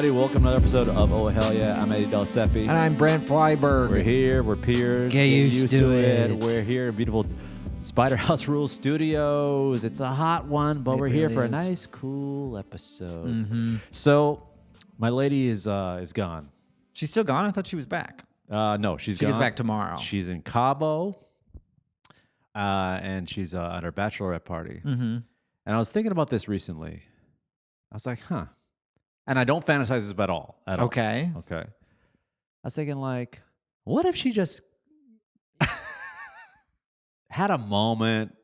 everybody. Welcome to another episode of Oh Hell Yeah. I'm Eddie Della Siepe. And I'm Brent Flyberg. We're here. We're peers. Get used to it. We're here in beautiful Spider House Rules Studios. It's a hot one, but we're here for a nice, cool episode. Mm-hmm. So, my lady is gone. She's still gone? I thought she was back. No, she's gone. She gets back tomorrow. She's in Cabo, and she's at her bachelorette party. Mm-hmm. And I was thinking about this recently. I was like, huh. And I don't fantasize this at all. Okay. Okay. I was thinking, like, what if she just had a moment,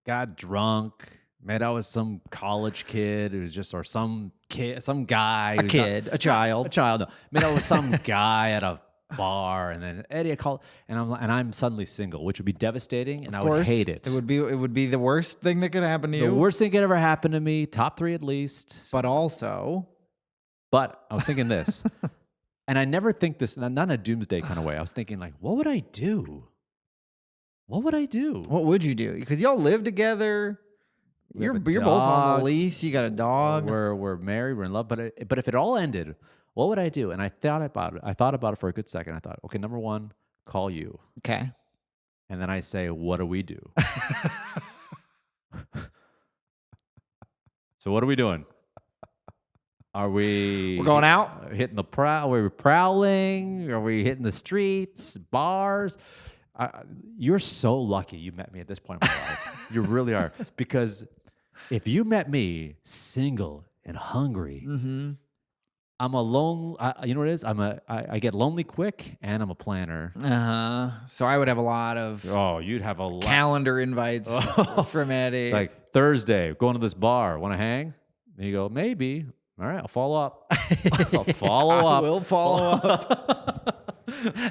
got drunk, met out with some college kid who's just, or some kid, some guy. A child. A child, no. Met out with some guy at a bar, and then Eddie, I call, and I'm suddenly single, which would be devastating, and I would hate it. It would be the worst thing that could happen to you. The worst thing that could ever happen to me, top 3 at least. But also... But I was thinking this, and I never think this, not in a doomsday kind of way. I was thinking, like, what would I do? What would I do? What would you do? Because y'all live together. You're both on the lease. You got a dog. We're married. We're in love. But if it all ended, what would I do? And I thought about it. I thought about it for a good second. I thought, okay, number 1, call you. Okay. And then I say, what do we do? So what are we doing? We're going out? Hitting the prowl? Are we prowling? Are we hitting the streets, bars? You're so lucky you met me at this point in my life. You really are. Because if you met me single and hungry, mm-hmm. I'm a lone. You know what it is? I get lonely quick, and I'm a planner. So I would have a lot of. Oh, you'd have a lot. Calendar invites from Eddie. Like Thursday, going to this bar. Want to hang? And you go, maybe. All right, I'll follow up. I'll follow up. I will follow up.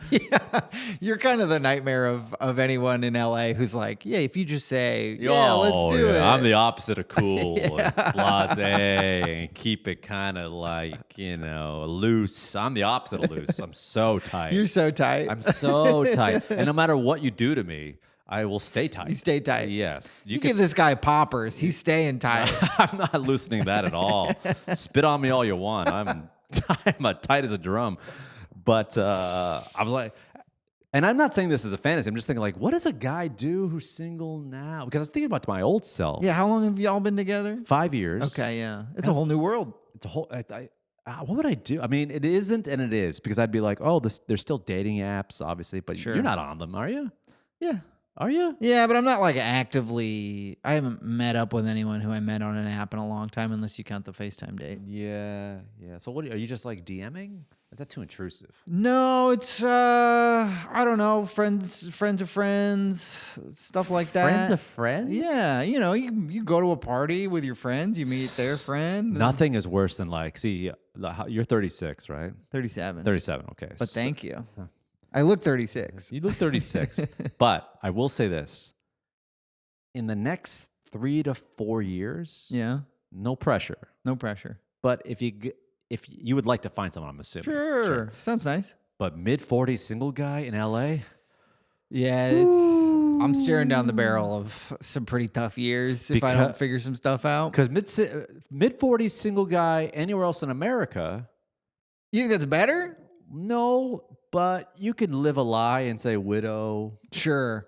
Yeah, you're kind of the nightmare of anyone in LA who's like, yeah, if you just say, yeah, let's do it. I'm the opposite of cool and blasé and keep it kind of like, loose. I'm the opposite of loose. I'm so tight. You're so tight. I'm so tight. And no matter what you do to me, I will stay tight. You stay tight. Yes. You give this guy poppers. He's staying tight. I'm not loosening that at all. Spit on me all you want. I'm tight as a drum. But I was like, and I'm not saying this as a fantasy. I'm just thinking, like, what does a guy do who's single now? Because I was thinking about my old self. Yeah. How long have y'all been together? 5 years. Okay. Yeah. It's a whole new world. It's a whole. What would I do? I mean, it isn't and it is, because I'd be like, oh, there's still dating apps, obviously, but you're not on them, are you? Yeah. Are you? Yeah, but I'm not like actively. I haven't met up with anyone who I met on an app in a long time, unless you count the FaceTime date. Yeah. So what are you just like DMing? Is that too intrusive? No, it's I don't know, friends of friends, stuff like that. Friends of friends? Yeah, you go to a party with your friends, you meet their friend. Nothing is worse than you're 36, right? 37. 37, okay. But thank you. I look 36. You look 36. But I will say this. In the next 3 to 4 years, no pressure. No pressure. But if you would like to find someone, I'm assuming. Sure. Sounds nice. But mid-40s single guy in LA? Yeah, I'm staring down the barrel of some pretty tough years if I don't figure some stuff out. Because mid-40s single guy anywhere else in America. You think that's better? No, but you can live a lie and say widow. Sure.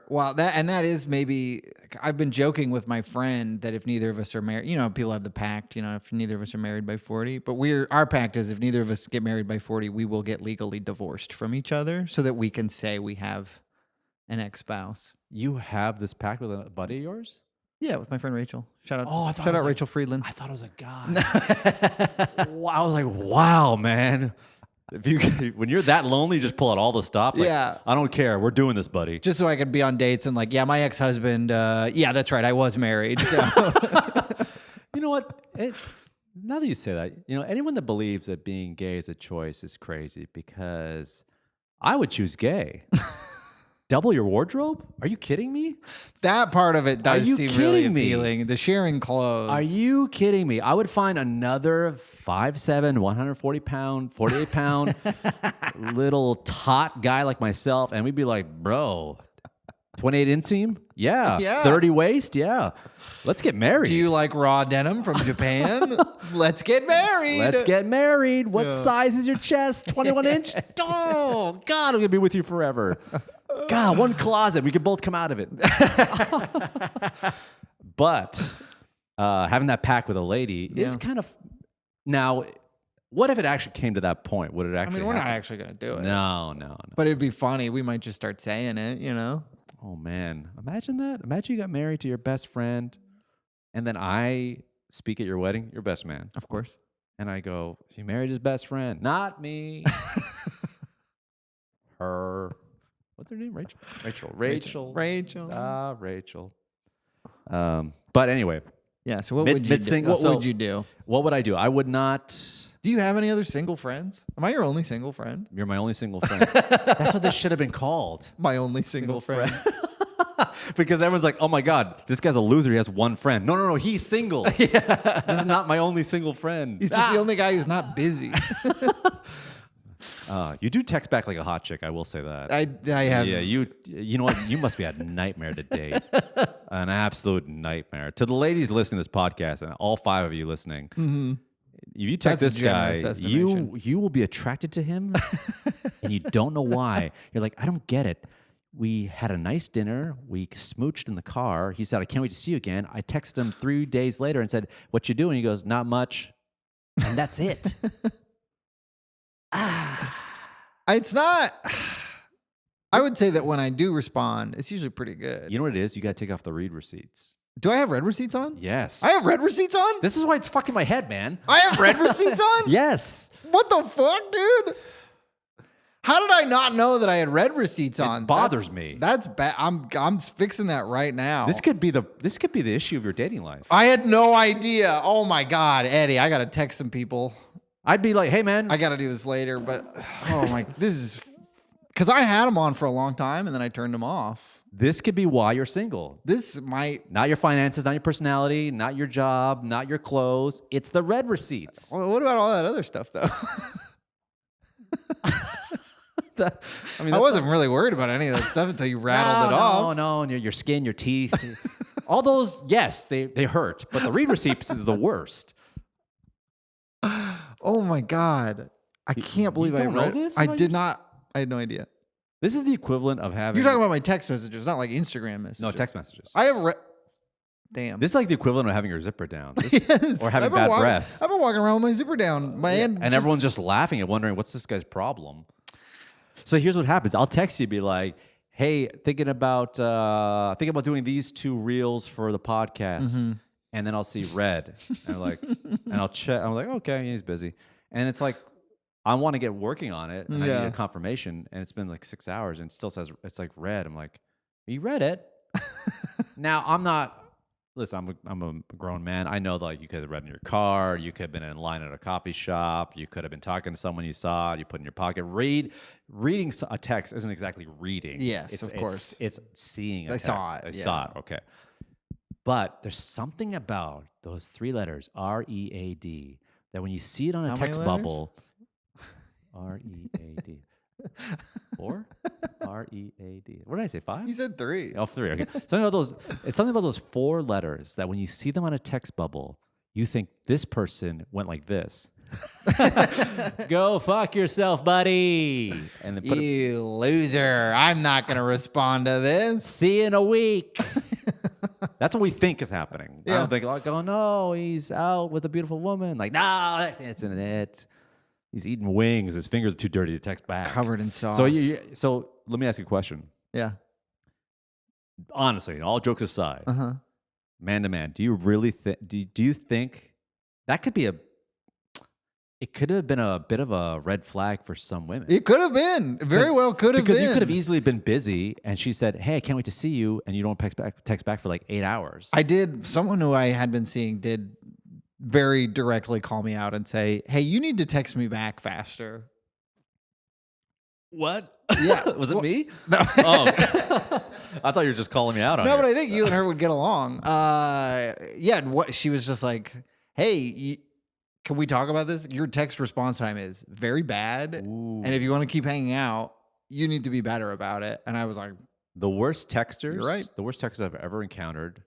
Well, that is maybe. I've been joking with my friend that if neither of us are married, people have the pact. If neither of us are married by 40, but our pact is if neither of us get married by 40, we will get legally divorced from each other so that we can say we have an ex-spouse. You have this pact with a buddy of yours? Yeah, with my friend Rachel. Shout out! Shout out Rachel Friedland. I thought it was a guy. I was like, wow, man. When you're that lonely, just pull out all the stops. Like, yeah. I don't care. We're doing this, buddy. Just so I could be on dates and like, yeah, my ex-husband, yeah, that's right. I was married. So. You know what? Now that you say that, anyone that believes that being gay is a choice is crazy, because I would choose gay. Double your wardrobe? Are you kidding me? That part of it does seem really appealing. The sharing clothes. Are you kidding me? I would find another 5'7", 140-pound, 48-pound little tot guy like myself, and we'd be like, bro, 28 inseam? Yeah. Yeah. 30 waist? Yeah. Let's get married. Do you like raw denim from Japan? Let's get married. Let's get married. What Yeah. size is your chest? 21 inch? Oh, God, I'm going to be with you forever. God, one closet. We could both come out of it. But having that pact with a lady is kind of... Now, what if it actually came to that point? Would it actually we're not happen? actually going to do it. No. But it'd be funny. We might just start saying it, you know? Oh, man. Imagine that. Imagine you got married to your best friend, and then I speak at your wedding, your best man. Of course. And I go, he married his best friend. Not me. Her. What's her name? Rachel. Rachel. Rachel. But anyway. Yeah, so what would you do? What would you do? What would I do? I would not... Do you have any other single friends? Am I your only single friend? You're my only single friend. That's what this should have been called. My only single friend. Because everyone's like, oh my God, this guy's a loser. He has one friend. No. He's single. This is not my only single friend. He's just the only guy who's not busy. You do text back like a hot chick. I will say that. I have. Yeah, you know what? You must be a nightmare to date. An absolute nightmare. To the ladies listening to this podcast, and all 5 of you listening, if you text That's a this guy, generous estimation. you will be attracted to him, and you don't know why. You're like, I don't get it. We had a nice dinner. We smooched in the car. He said, I can't wait to see you again. I texted him 3 days later and said, what you doing? He goes, not much. And that's it. It's not. I would say that when I do respond, it's usually pretty good. You know what it is? You got to take off the read receipts. Do I have red receipts on? Yes. I have red receipts on? This is why it's fucking my head, man. I have red receipts on? Yes. What the fuck, dude? How did I not know that I had red receipts on? It bothers me. That's bad. I'm fixing that right now. This could be the issue of your dating life. I had no idea. Oh my God, Eddie, I gotta text some people. I'd be like, hey man, I gotta do this later, but oh my, this is because I had them on for a long time and then I turned them off. this could be why you're single. This might. Not your finances, not your personality, not your job, not your clothes. It's the red receipts. Well, what about all that other stuff though? I wasn't really worried about any of that stuff until you rattled it off. No, and your skin, your teeth, all those. Yes, they hurt, but the read receipts is the worst. Oh my God. I can't believe I don't read know this I about did not. I had no idea. This is the equivalent of having. You're talking about my text messages, not like Instagram messages. No, text messages. I have Damn. This is like the equivalent of having your zipper down. Yes. Or having bad breath. I've been walking around with my zipper down. And everyone's just laughing and wondering, what's this guy's problem? So here's what happens. I'll text you, be like, hey, thinking about doing these 2 reels for the podcast. Mm-hmm. And then I'll see red. And I'll check. I'm like, okay, he's busy. And it's like, I want to get working on it. And I need a confirmation. And it's been like 6 hours and it still says it's like red. I'm like, you read it? Now I'm not. Listen, I'm a grown man. I know that like, you could have read in your car. You could have been in line at a coffee shop. You could have been talking to someone you saw. You put in your pocket. Reading a text isn't exactly reading. Yes, of course. It's seeing a text. Saw it. I saw it. Okay. But there's something about those 3 letters, R-E-A-D, that when you see it on a text bubble, R-E-A-D. 4? R-E-A-D. What did I say? 5? You said 3. Oh, 3. Okay. Something about those 4 letters that when you see them on a text bubble, you think this person went like this. Go fuck yourself, buddy. And then You loser. I'm not going to respond to this. see you in a week. That's what we think is happening. I Yeah. don't think like, oh no, he's out with a beautiful woman. Like, no, that's not it. He's eating wings. His fingers are too dirty to text back. Covered in sauce. So let me ask you a question. Yeah. Honestly, all jokes aside, Uh-huh. man to man, do you really think? Do you think that could be It could have been a bit of a red flag for some women. It could have been. Very well could have been. Because you could have easily been busy, and she said, "Hey, I can't wait to see you," and you don't text back for like 8 hours. I did. Someone who I had been seeing did very directly call me out and say, "Hey, you need to text me back faster." What? Yeah. Was it me? No. Oh, I thought you were just calling me out on it. No, but I think you and her would get along. Yeah. What she was just like, "Hey, can we talk about this? Your text response time is very bad, Ooh. and if you want to keep hanging out, you need to be better about it." And I was like, The worst texters. You're right. The worst texters I've ever encountered.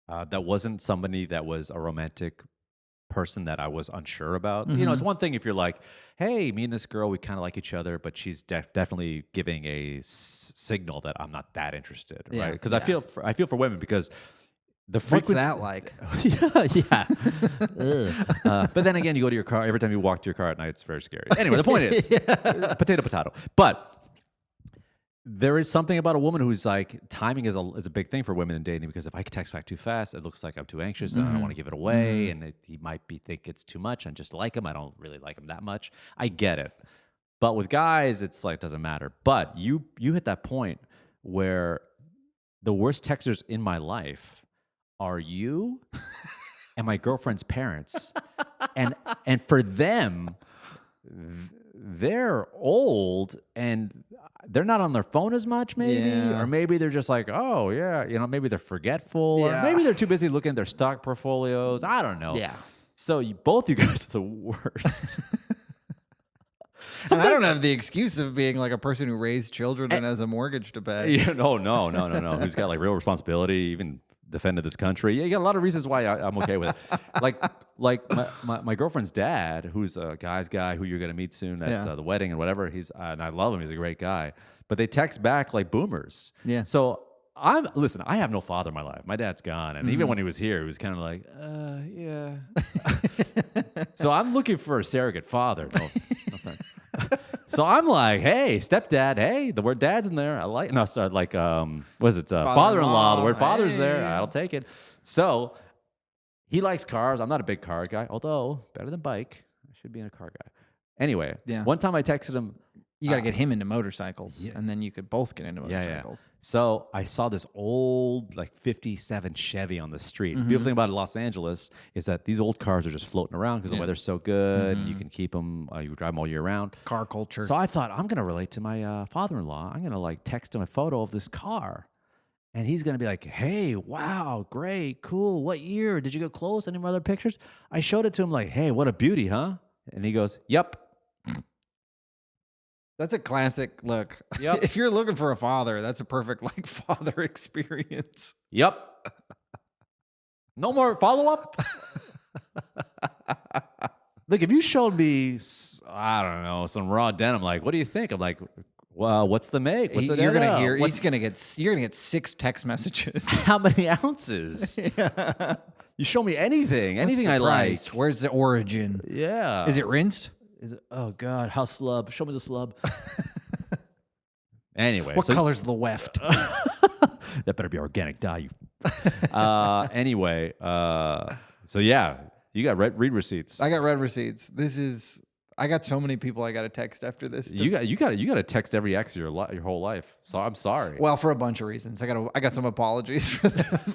That wasn't somebody that was a romantic person that I was unsure about. You know, it's one thing if you're like, hey, me and this girl, we kind of like each other, but she's definitely giving a signal that I'm not that interested, Yeah, right? Because yeah. I feel for women because the What's frequency. that like? yeah. But then again, you go to your car. Every time you walk to your car at night, it's very scary. Anyway, the point is, potato. But there is something about a woman who's like, timing is a big thing for women in dating because if I text back too fast, it looks like I'm too anxious and I don't want to give it away. And he might think it's too much. I just like him. I don't really like him that much. I get it. But with guys, it's like, doesn't matter. But you hit that point where the worst texters in my life are you and my girlfriend's parents. And for them, they're old and they're not on their phone as much, maybe, or maybe they're just like, oh yeah, you know, maybe they're forgetful, or maybe they're too busy looking at their stock portfolios. I don't know. Yeah. So both you guys are the worst. And I don't have the excuse of being like a person who raised children and has a mortgage to pay. Yeah, no. Who's got like real responsibility, even defended this country. Yeah, you got a lot of reasons why I'm okay with it. Like my girlfriend's dad, who's a guy's guy who you're gonna meet soon at the wedding and whatever. He's and I love him. He's a great guy. But they text back like boomers. Yeah. So listen. I have no father in my life. My dad's gone, and even when he was here, he was kind of like, yeah. So I'm looking for a surrogate father. No offense. So I'm like, hey, stepdad, hey, the word dad's in there. I like, no, sorry, like, what is it? Father-in-law. The word father's there. I'll take it. So he likes cars. I'm not a big car guy, although better than bike. I should be in a car guy. Anyway, one time I texted him. You got to get him into motorcycles, and then you could both get into motorcycles. Yeah. So I saw this old, like 57 Chevy on the street. The beautiful thing about Los Angeles is that these old cars are just floating around because the weather's so good. You can keep them. You drive them all year round. Car culture. So I thought, I'm going to relate to my father-in-law. I'm going to like text him a photo of this car. And he's going to be like, hey, wow, great, cool. What year? Did you get close? Any other pictures? I showed it to him like, hey, what a beauty, huh? And he goes, yep. That's a classic look. Yep. If you're looking for a father, that's a perfect like father experience. Yep. No more follow-up? Look, if you showed me, I don't know, some raw denim, like, what do you think? I'm like, well, what's the make? What's the You're gonna hear. You're gonna get 6 text messages. How many ounces? Yeah. You show me anything I price? like. Where's the origin? Yeah. Is it rinsed? Is it? Oh God, how slub? Show me the slub. Anyway, What color's the weft? That better be organic dye. Anyway, so yeah, you got read receipts. I got read receipts. I got so many people I got to text after this. You got to text every ex your whole life. So I'm sorry. Well, for a bunch of reasons. I got some apologies for them.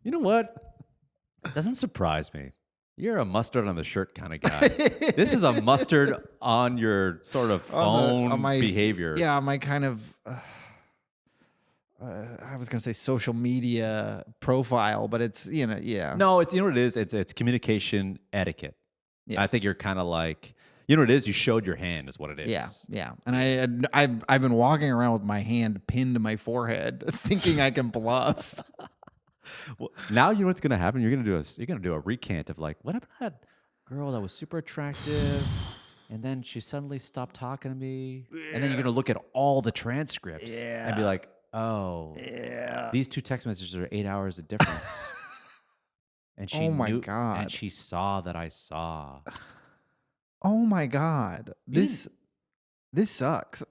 You know what? Doesn't surprise me. You're a mustard on the shirt kind of guy. This is a mustard on your sort of phone on my behavior. Yeah, my kind of, I was going to say social media profile, but it's, yeah. No, you know what it is? It's communication etiquette. Yes. I think you're kind of like, you know what it is? You showed your hand is what it is. Yeah. And I've been walking around with my hand pinned to my forehead thinking I can bluff. Well, now you know what's gonna happen. You're gonna do a recant of like, what happened to that girl that was super attractive, and then she suddenly stopped talking to me, and then you're gonna look at all the transcripts and be like, oh, these 2 text messages are 8 hours of difference. And she God. And she saw that I saw. Oh my God, this sucks.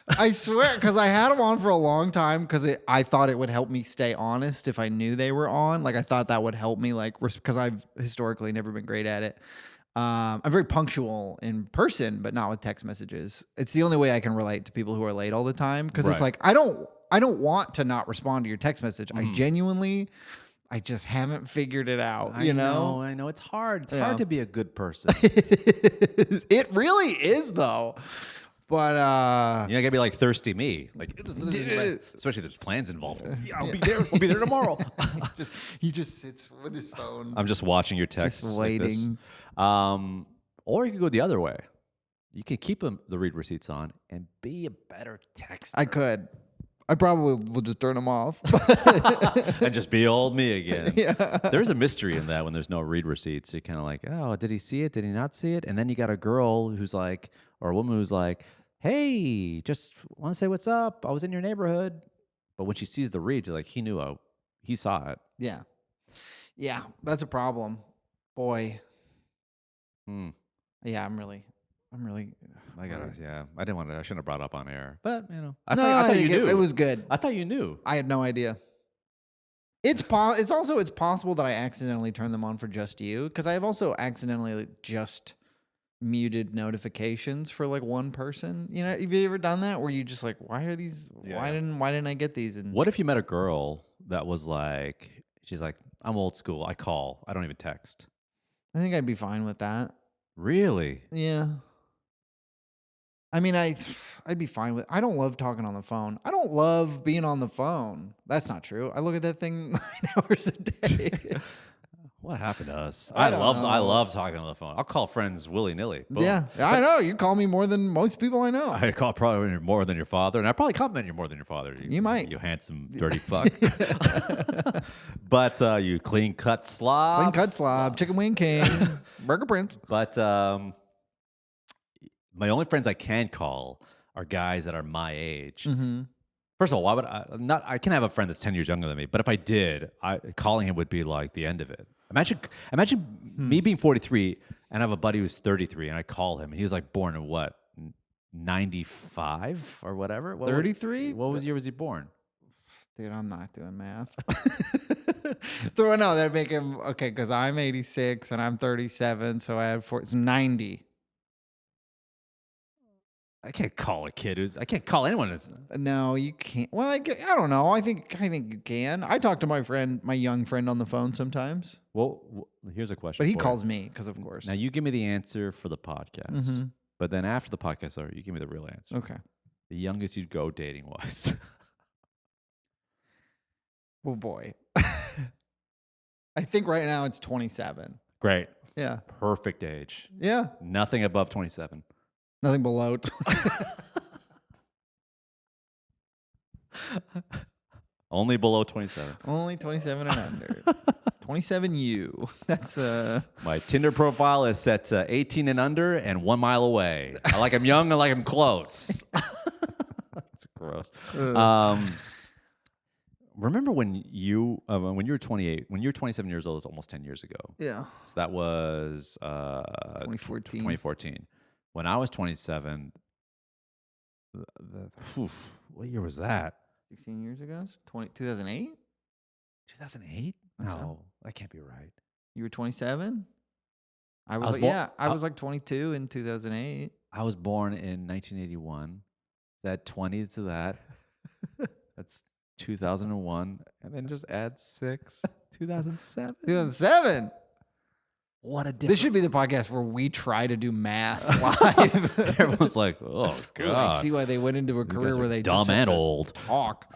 I swear, because I had them on for a long time because I thought it would help me stay honest if I knew they were on. Like I thought that would help me, like because I've historically never been great at it. I'm very punctual in person, but not with text messages. It's the only way I can relate to people who are late all the time because it's like I don't want to not respond to your text message. I just haven't figured it out. I know it's hard. It's hard to be a good person. It really is though. But you're not gonna be like thirsty me, like especially if there's plans involved. Yeah, I'll be there. We'll be there tomorrow. He just sits with his phone. I'm just watching your texts, just waiting. Like or you could go the other way. You can keep the read receipts on and be a better texter. I could. I probably will just turn them off. And just be old me again. Yeah. There's a mystery in that when there's no read receipts. You're kind of like, oh, did he see it? Did he not see it? And then you got a girl who's like, or a woman who's like, hey, just want to say what's up. I was in your neighborhood. But when she sees the read, she's like, he saw it. Yeah. Yeah, that's a problem. Boy. Yeah, I'm really. I shouldn't have brought it up on air. But, I No, thought you think knew. it was good. I thought you knew. I had no idea. It's possible that I accidentally turned them on for just you, because I have also accidentally just muted notifications for like one person. Have you ever done that where you just like, why are these? Yeah. Why didn't I get these? And What if you met a girl that was like, she's like, I'm old school. I call. I don't even text. I think I'd be fine with that. Really? Yeah. I mean, I'd be fine with. I don't love talking on the phone. I don't love being on the phone. That's not true. I look at that thing 9 hours a day. What happened to us? I I love know. talking on the phone. I'll call friends willy nilly. Yeah, I know. You call me more than most people I know. I call probably more than your father, and I probably compliment you more than your father. You might. You handsome, dirty fuck. But you clean cut slob. Clean cut slob, chicken wing king, burger prince. But my only friends I can call are guys that are my age. Mm-hmm. First of all, why would I can have a friend that's 10 years younger than me, but if I did, calling him would be like the end of it. Imagine me being 43 and I have a buddy who's 33 and I call him and he was like born in what, 95 or whatever? 33? What year was he born? Dude, I'm not doing math. No, that'd make him, okay, because I'm 86 and I'm 37, so I had it's 90. I can't call a kid I can't call anyone who's. No, you can't. Well, I don't know. I think you can. I talk to my young friend on the phone sometimes. Well, here's a question. But he for you. calls me because, of course. Now, you give me the answer for the podcast. Mm-hmm. But then after the podcast, you give me the real answer. Okay. The youngest you'd go dating was. Oh, boy. I think right now it's 27. Great. Yeah. Perfect age. Yeah. Nothing above 27. Nothing below. Only below 27. Only 27 and under. 27U. That's My Tinder profile is set to 18 and under and 1 mile away. I like him young. I like him close. That's gross. Remember when you were 28, when you were 27 years old, it's almost 10 years ago. Yeah. So that was 2014. 2014. When I was 27, what year was that? 16 years ago? 2008? 2008? No, that can't be right. You were 27? I was like 22 in 2008. I was born in 1981. Add 20 to that. That's 2001. And then just add 6. 2007. 2007. What a difference. This should be the podcast where we try to do math live. Everyone's like, oh, God. I see why they went into a career where they dumb just had and to old. talk.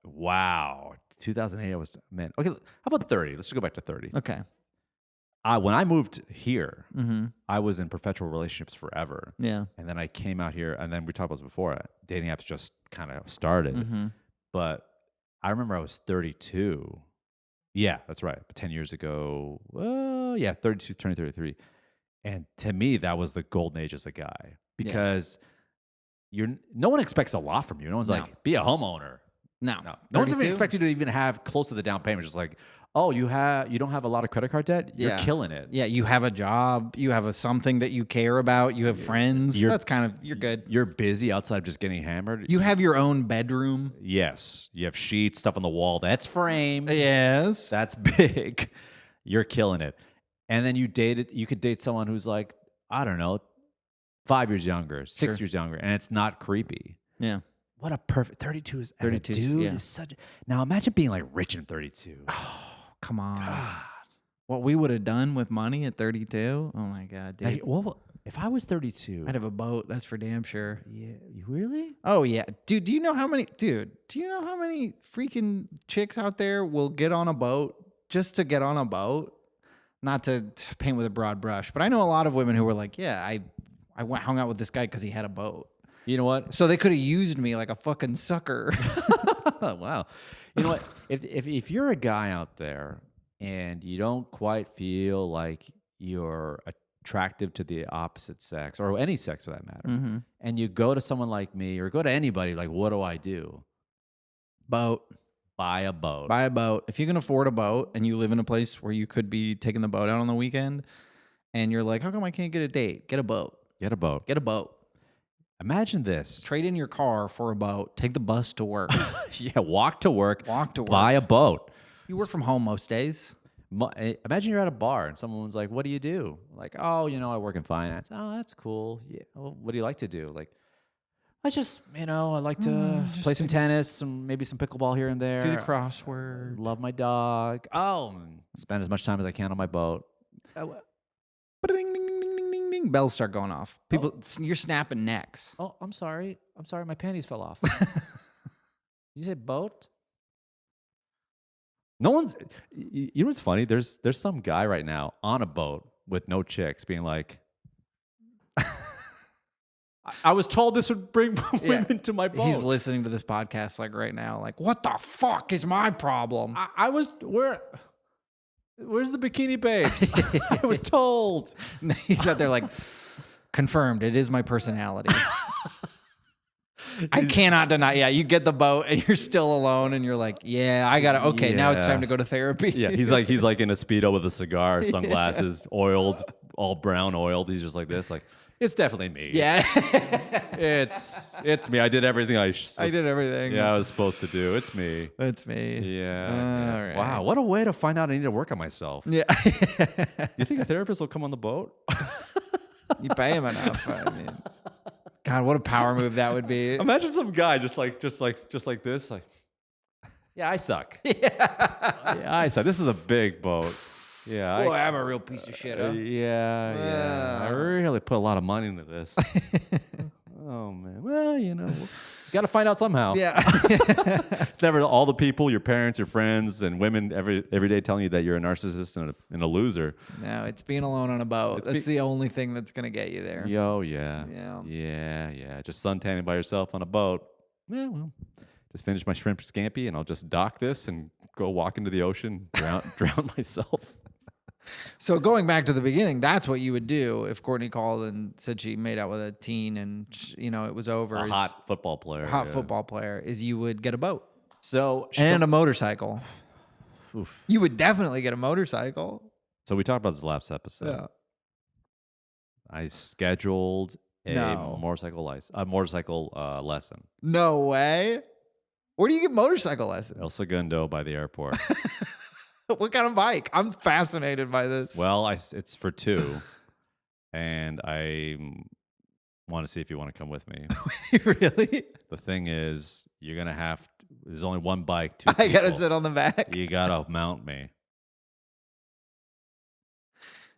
Wow. 2008, I was, man. Okay, how about 30? Let's just go back to 30. Okay. When I moved here, Mm-hmm. I was in perpetual relationships forever. Yeah. And then I came out here, and then we talked about this before. Dating apps just kind of started. Mm-hmm. But I remember I was 32. Yeah, that's right. But 10 years ago, 32, turning 33. And to me, that was the golden age as a guy because no one expects a lot from you. No one's like, be a homeowner. No one's even expect you to even have close to the down payment. Just like, oh, you don't have a lot of credit card debt. You're killing it. Yeah, you have a job. You have something that you care about. You have friends. You're good. You're busy outside of just getting hammered. You have your own bedroom. Yes, you have sheets, stuff on the wall. That's framed. Yes, that's big. You're killing it. And then you could date someone who's like, I don't know, 5 years younger, 6 years younger, and it's not creepy. Yeah. What a perfect 32 is. 32 as a dude yeah. is such. Now imagine being like rich in 32. Oh, come on. God. What we would have done with money at 32? Oh my God, dude. Hey, if I was 32, I'd have a boat. That's for damn sure. Yeah, really? Oh yeah, dude. Do you know how many freaking chicks out there will get on a boat just to get on a boat? Not to paint with a broad brush, but I know a lot of women who were like, yeah, hung out with this guy because he had a boat. You know what? So they could have used me like a fucking sucker. Wow. You know what? If you're a guy out there and you don't quite feel like you're attractive to the opposite sex or any sex for that matter, and you go to someone like me or go to anybody, like, what do? Boat. Buy a boat. Buy a boat. If you can afford a boat and you live in a place where you could be taking the boat out on the weekend and you're like, how come I can't get a date? Get a boat. Get a boat. Get a boat. Imagine this. Trade in your car for a boat. Take the bus to work. Yeah, walk to work. Walk to work. Buy a boat. You work from home most days. Imagine you're at a bar and someone's like, what do you do? Like, oh, I work in finance. Oh, that's cool. Yeah. Well, what do you like to do? Like, I just, I like to play some tennis, maybe some pickleball here and there. Do the crossword. Love my dog. Oh, spend as much time as I can on my boat. Ding, ding, ding, ding, ding, ding. Bells start going off. People, you're snapping necks. Oh, I'm sorry. My panties fell off. You say boat? No one's. You know what's funny? There's some guy right now on a boat with no chicks, being like, I was told this would bring women to my boat. He's listening to this podcast like right now. Like, what the fuck is my problem? Where's the bikini babes? I was told. He's out there like, confirmed. It is my personality. I cannot deny. Yeah, you get the boat and you're still alone and you're like, yeah, I gotta. Okay, now it's time to go to therapy. Yeah, he's like in a Speedo with a cigar, sunglasses, oiled, all brown oiled. He's just like this, like, it's definitely me. Yeah, it's me. I did everything I did everything. Yeah, I was supposed to do. It's me. It's me. Yeah. All right. Wow, what a way to find out I need to work on myself. Yeah. You think a therapist will come on the boat? You pay him enough. I mean, God, what a power move that would be. Imagine some guy just like this, like, yeah, I suck. Yeah, I suck. This is a big boat. Yeah, I'm a real piece of shit. Huh? Yeah. I really put a lot of money into this. Oh man. Well, got to find out somehow. Yeah. It's never all the people, your parents, your friends, and women every day telling you that you're a narcissist and a loser. No, it's being alone on a boat. That's the only thing that's gonna get you there. Yeah. Just suntanning by yourself on a boat. Yeah, well, just finish my shrimp scampi, and I'll just dock this and go walk into the ocean, drown myself. So going back to the beginning, that's what you would do if Courtney called and said she made out with a teen and it was over. A hot football player. Football player is you would get a boat. So and a motorcycle. Oof. You would definitely get a motorcycle. So we talked about this last episode. Yeah. I scheduled a motorcycle lesson. No way. Where do you get motorcycle lessons? El Segundo by the airport. What kind of bike? I'm fascinated by this. Well, it's for two, and I want to see if you want to come with me. Really? The thing is, you're going to have to, there's only one bike, two I got to people. sit on the back. You got to mount me.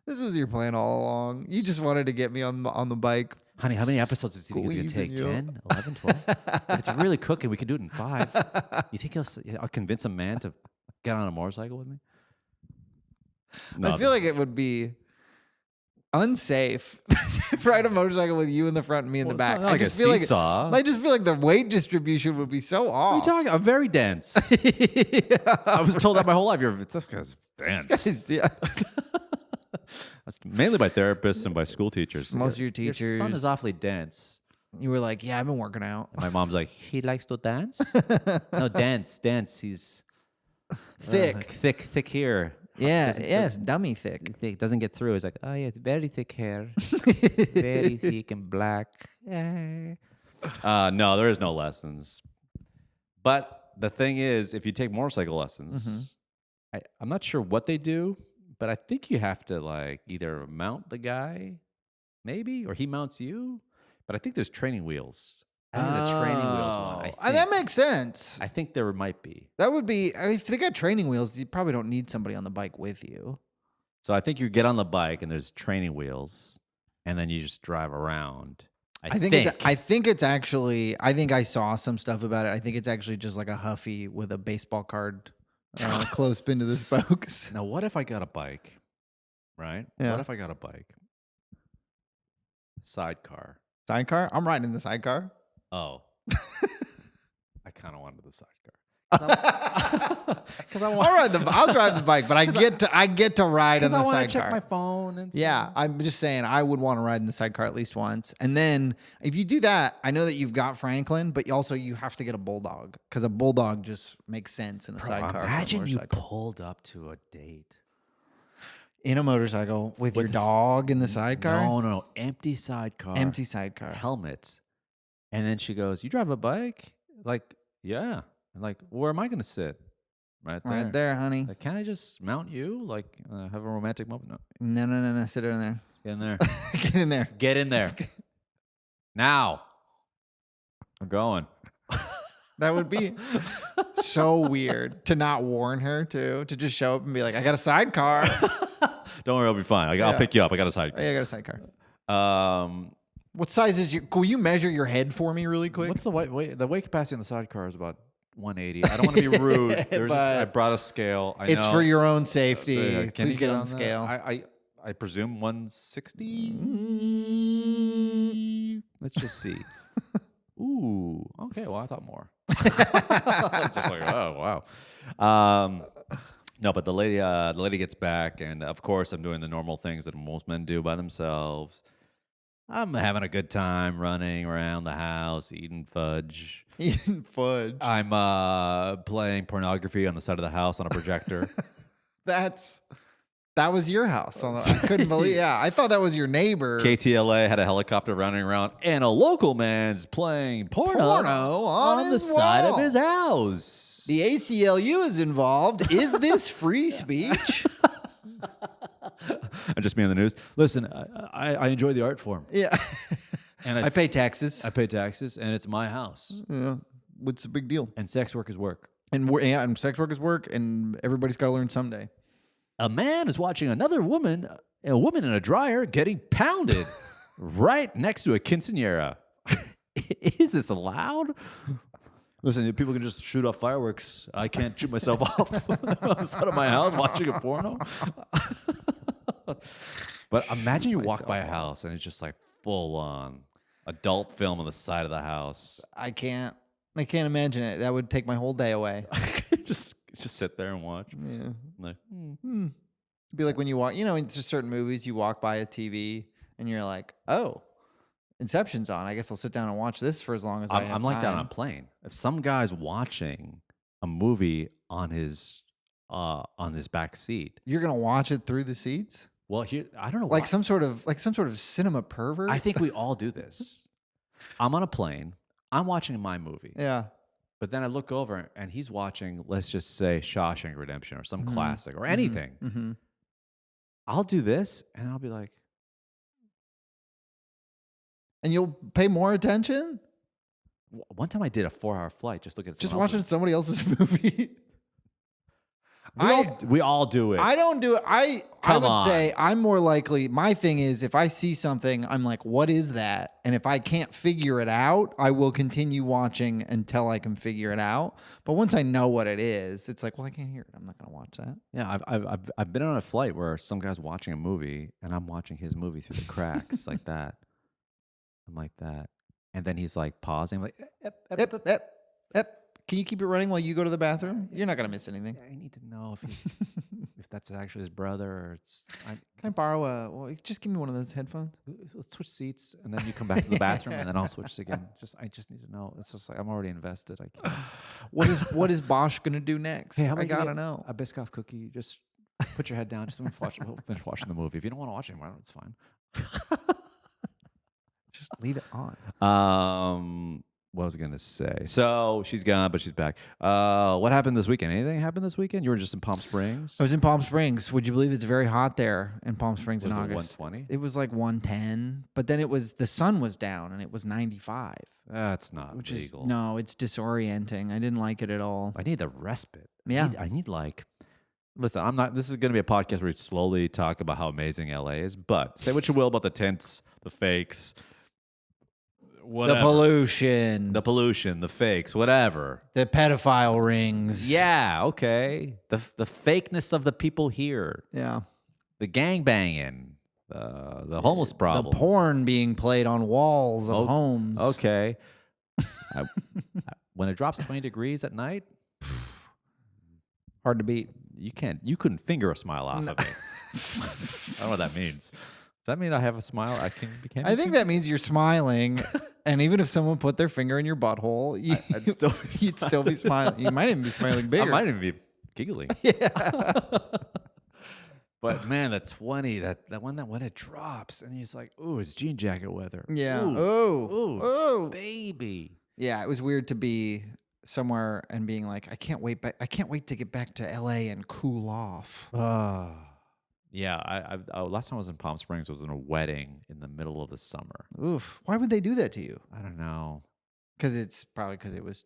This was your plan all along. You just wanted to get me on the bike. Honey, how many episodes do you think it's going to take? 10, 11, 12? If it's really cooking, we can do it in 5. You think I'll convince a man to get on a motorcycle with me? No, I feel like it would be unsafe to ride a motorcycle with you in the front and me in the back. I just feel like the weight distribution would be so off. What are you talking? I'm very dense. I was told that my whole life. This guy's dense. Yeah. That's mainly by therapists and by school teachers. Most of your teachers. Your son is awfully dense. You were like, yeah, I've been working out. And my mom's like, he likes to dance? No, dance. He's thick here. Yeah, yes, dummy thick. Doesn't get through. It's like, oh yeah, very thick hair, very thick and black. No, there is no lessons. But the thing is, if you take motorcycle lessons, I'm not sure what they do, but I think you have to either mount the guy, maybe, or he mounts you. But I think there's training wheels. I think the training wheels one. That makes sense. I think there might be. That would be, if they got training wheels, you probably don't need somebody on the bike with you. So I think you get on the bike and there's training wheels, and then you just drive around. I think it's actually, I think I saw some stuff about it. I think it's actually just like a Huffy with a baseball card close pinned to the spokes. Now, what if I got a bike, right? Yeah. What if I got a bike? Sidecar. Sidecar? I'm riding in the sidecar. Oh. I kind of wanted the sidecar. Because I'll drive the bike, but I get to ride in the I want to sidecar. check my phone and Yeah, I'm just saying I would want to ride in the sidecar at least once. And then if you do that, I know that you've got Franklin, but also you have to get a bulldog because a bulldog just makes sense in a sidecar. Imagine you pulled up to a date in a motorcycle with your dog in the sidecar. No, empty sidecar, helmet, and then she goes, "You drive a bike?" Like, yeah. And like, where am I going to sit? Right there, honey. Like, can I just mount you? Like, have a romantic moment? No. Sit in there. Get in there. Get in there. Get in there. Now. I'm going. That would be so weird to not warn her to just show up and be like, I got a sidecar. Don't worry, I'll be fine. I'll pick you up. I got a sidecar. Yeah, I got a sidecar. What size is your? Will you measure your head for me really quick? What's the weight? The weight capacity in the sidecar is about 180. I don't want to be rude. I brought a scale. It's for your own safety. Can Please you get on the scale. I presume 160. Let's just see. Ooh. Okay. Well, I thought more. Just like, oh wow. No, but the lady gets back, and of course, I'm doing the normal things that most men do by themselves. I'm having a good time running around the house, eating fudge. Eating fudge. I'm playing pornography on the side of the house on a projector. That was your house. I couldn't believe. Yeah, I thought that was your neighbor. KTLA had a helicopter running around, and a local man's playing porno on the side of his house. The ACLU is involved. Is this free speech? And just me on the news. Listen, I enjoy the art form. Yeah. And I pay taxes. I pay taxes, and it's my house. Yeah. What's the big deal? And sex work is work. And sex work is work, and everybody's got to learn someday. A man is watching a woman in a dryer getting pounded right next to a quinceañera. Is this allowed? Listen, people can just shoot off fireworks. I can't shoot myself off on the side of my house watching a porno. But imagine you walk by a house and it's just like full on adult film on the side of the house. I can't imagine it. That would take my whole day away. just sit there and watch. Yeah. Like, It'd be like when you walk, in just certain movies, you walk by a TV and you're like, oh, Inception's on. I guess I'll sit down and watch this for as long as I have I'm like time. that on a plane. If some guy's watching a movie on his back seat, you're gonna watch it through the seats. Well, I don't know. Like some sort of cinema pervert. I think we all do this. I'm on a plane. I'm watching my movie. Yeah. But then I look over and he's watching, let's just say, Shawshank Redemption or some classic or anything. Mm-hmm. I'll do this and I'll be like, and you'll pay more attention? One time I did a 4-hour flight just looking at watching somebody else's movie. We all do it. I don't do it. I would say I'm more likely. My thing is if I see something, I'm like, what is that? And if I can't figure it out, I will continue watching until I can figure it out. But once I know what it is, it's like, well, I can't hear it. I'm not going to watch that. Yeah, I've been on a flight where some guy's watching a movie and I'm watching his movie through the cracks like that. I'm like that. And then he's like pausing. I'm like, Ep. Can you keep it running while you go to the bathroom? You're not going to miss anything. I need to know if that's actually his brother or it's... Can I borrow just give me one of those headphones? Let's switch seats and then you come back to the bathroom and then I'll switch again. I just need to know. It's just like I'm already invested. I can't. What is Bosch going to do next? Hey, I got to know. A Biscoff cookie. Just put your head down. Just finish watching the movie. If you don't want to watch it anymore, it's fine. Just leave it on. What was I going to say? So she's gone, but she's back. What happened this weekend? Anything happened this weekend? You were just in Palm Springs? I was in Palm Springs. Would you believe it's very hot there in Palm Springs in August? 120? It was like 110, but then the sun was down and it was 95. That's not legal. No, it's disorienting. I didn't like it at all. I need the respite. Yeah. I need listen, this is going to be a podcast where we slowly talk about how amazing LA is, but say what you will about the tents, the fakes, whatever. The pollution, the fakes, whatever. The pedophile rings. Yeah, okay. The fakeness of the people here. Yeah. The gang banging. The homeless The problem. porn being played on walls of homes. Okay. When it drops 20 degrees at night, Hard to beat. you couldn't finger a smile off of me. I don't know what that means. Does that mean I have a smile? I think that means you're smiling, and even if someone put their finger in your butthole, you'd still be smiling. You might even be smiling bigger. I might even be giggling. Yeah. But man, the 20, that when it drops, and he's like, "Ooh, it's jean jacket weather." Yeah. Ooh, Oh, baby. Yeah, it was weird to be somewhere and being like, I can't wait to get back to LA and cool off. Yeah, I last time I was in Palm Springs was in a wedding in the middle of the summer. Oof. Why would they do that to you? I don't know. Because it was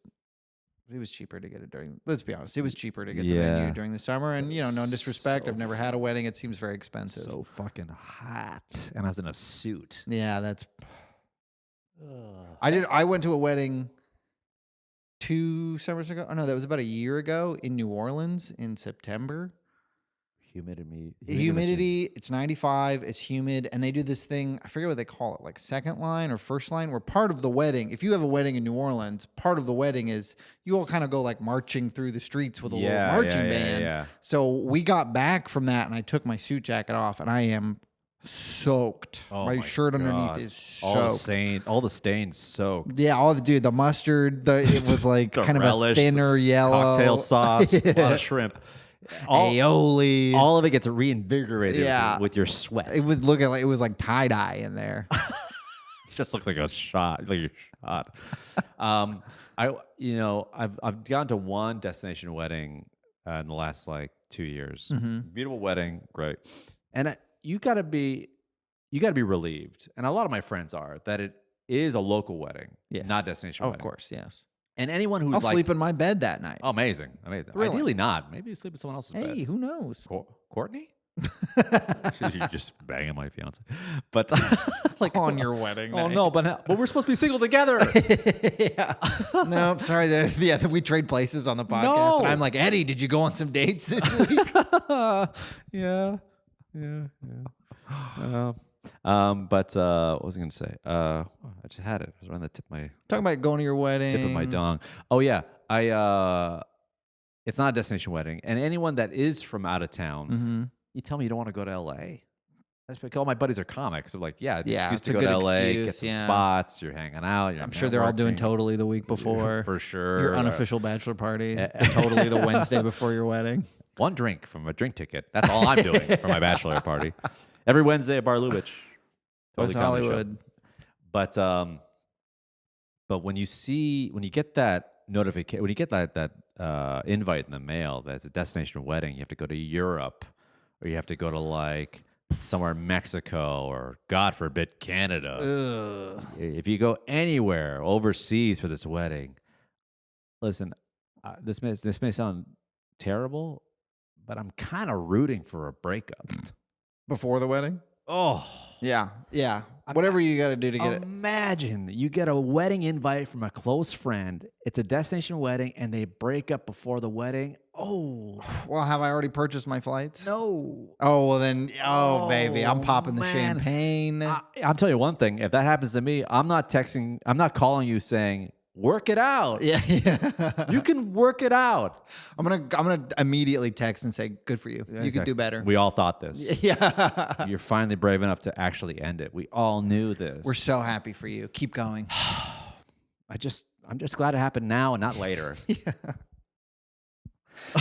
cheaper to get it during. Let's be honest, it was cheaper to get the venue during the summer. And no disrespect, I've never had a wedding. It seems very expensive. So fucking hot, and I was in a suit. Yeah, that's. I went to a wedding 2 summers ago. Oh no, that was about a year ago in New Orleans in September. Humidity. It's 95. It's humid, and they do this thing. I forget what they call it, like second line or first line. Where part of the wedding, if you have a wedding in New Orleans, part of the wedding is you all kind of go like marching through the streets with a little marching band. Yeah. So we got back from that, and I took my suit jacket off, and I am soaked. My shirt underneath is soaked. All the stains soaked. Yeah, the mustard. It was like kind relish, of a thinner yellow cocktail sauce, a lot of shrimp. Aioli. All of it gets reinvigorated with your sweat. It would look like it was like tie dye in there. It just looks like a shot, like you're shot. I've gone to one destination wedding in the last like 2 years. Mm-hmm. Beautiful wedding, great, and you gotta be relieved, and a lot of my friends are, that it is a local wedding, not destination wedding. Of course, yes. And anyone who's I'll sleep in my bed that night. Oh, amazing. Really? Ideally not. Maybe you sleep in someone else's bed. Hey, who knows? Courtney? You're just banging my fiance. But like on your wedding night. Oh no, but we're supposed to be single together. Yeah. No, sorry. We trade places on the podcast, and I'm like, Eddie, did you go on some dates this week? Yeah. But what was I going to say? I just had it. It was around the tip of my talking about going to your wedding. Tip of my dong. Oh yeah, it's not a destination wedding, and anyone that is from out of town, you tell me you don't want to go to LA. That's because all my buddies are comics. So like, excuse to go to LA, get some spots. You're hanging out. I'm sure they're all doing Totally the week before. For sure. Your unofficial bachelor party. Totally the Wednesday before your wedding. One drink from a drink ticket. That's all I'm doing for my bachelor party. Every Wednesday at Bar Lubitsch. West Hollywood. But when you get that notification, when you get that invite in the mail that's a destination wedding, you have to go to Europe, or you have to go to like somewhere in Mexico, or God forbid Canada. Ugh. If you go anywhere overseas for this wedding, listen, this may sound terrible, but I'm kind of rooting for a breakup before the wedding. Oh yeah. Whatever you got to do to get it. Imagine you get a wedding invite from a close friend. It's a destination wedding, and they break up before the wedding. Oh, well, have I already purchased my flights? No. Oh, well then, baby, I'm popping the champagne. I'm telling you one thing. If that happens to me, I'm not calling you saying, work it out. Yeah. You can work it out. I'm gonna immediately text and say, good for you. Yeah, you could do better. We all thought this. Yeah. You're finally brave enough to actually end it. We all knew this. We're so happy for you. Keep going. I'm just glad it happened now and not later. Yeah.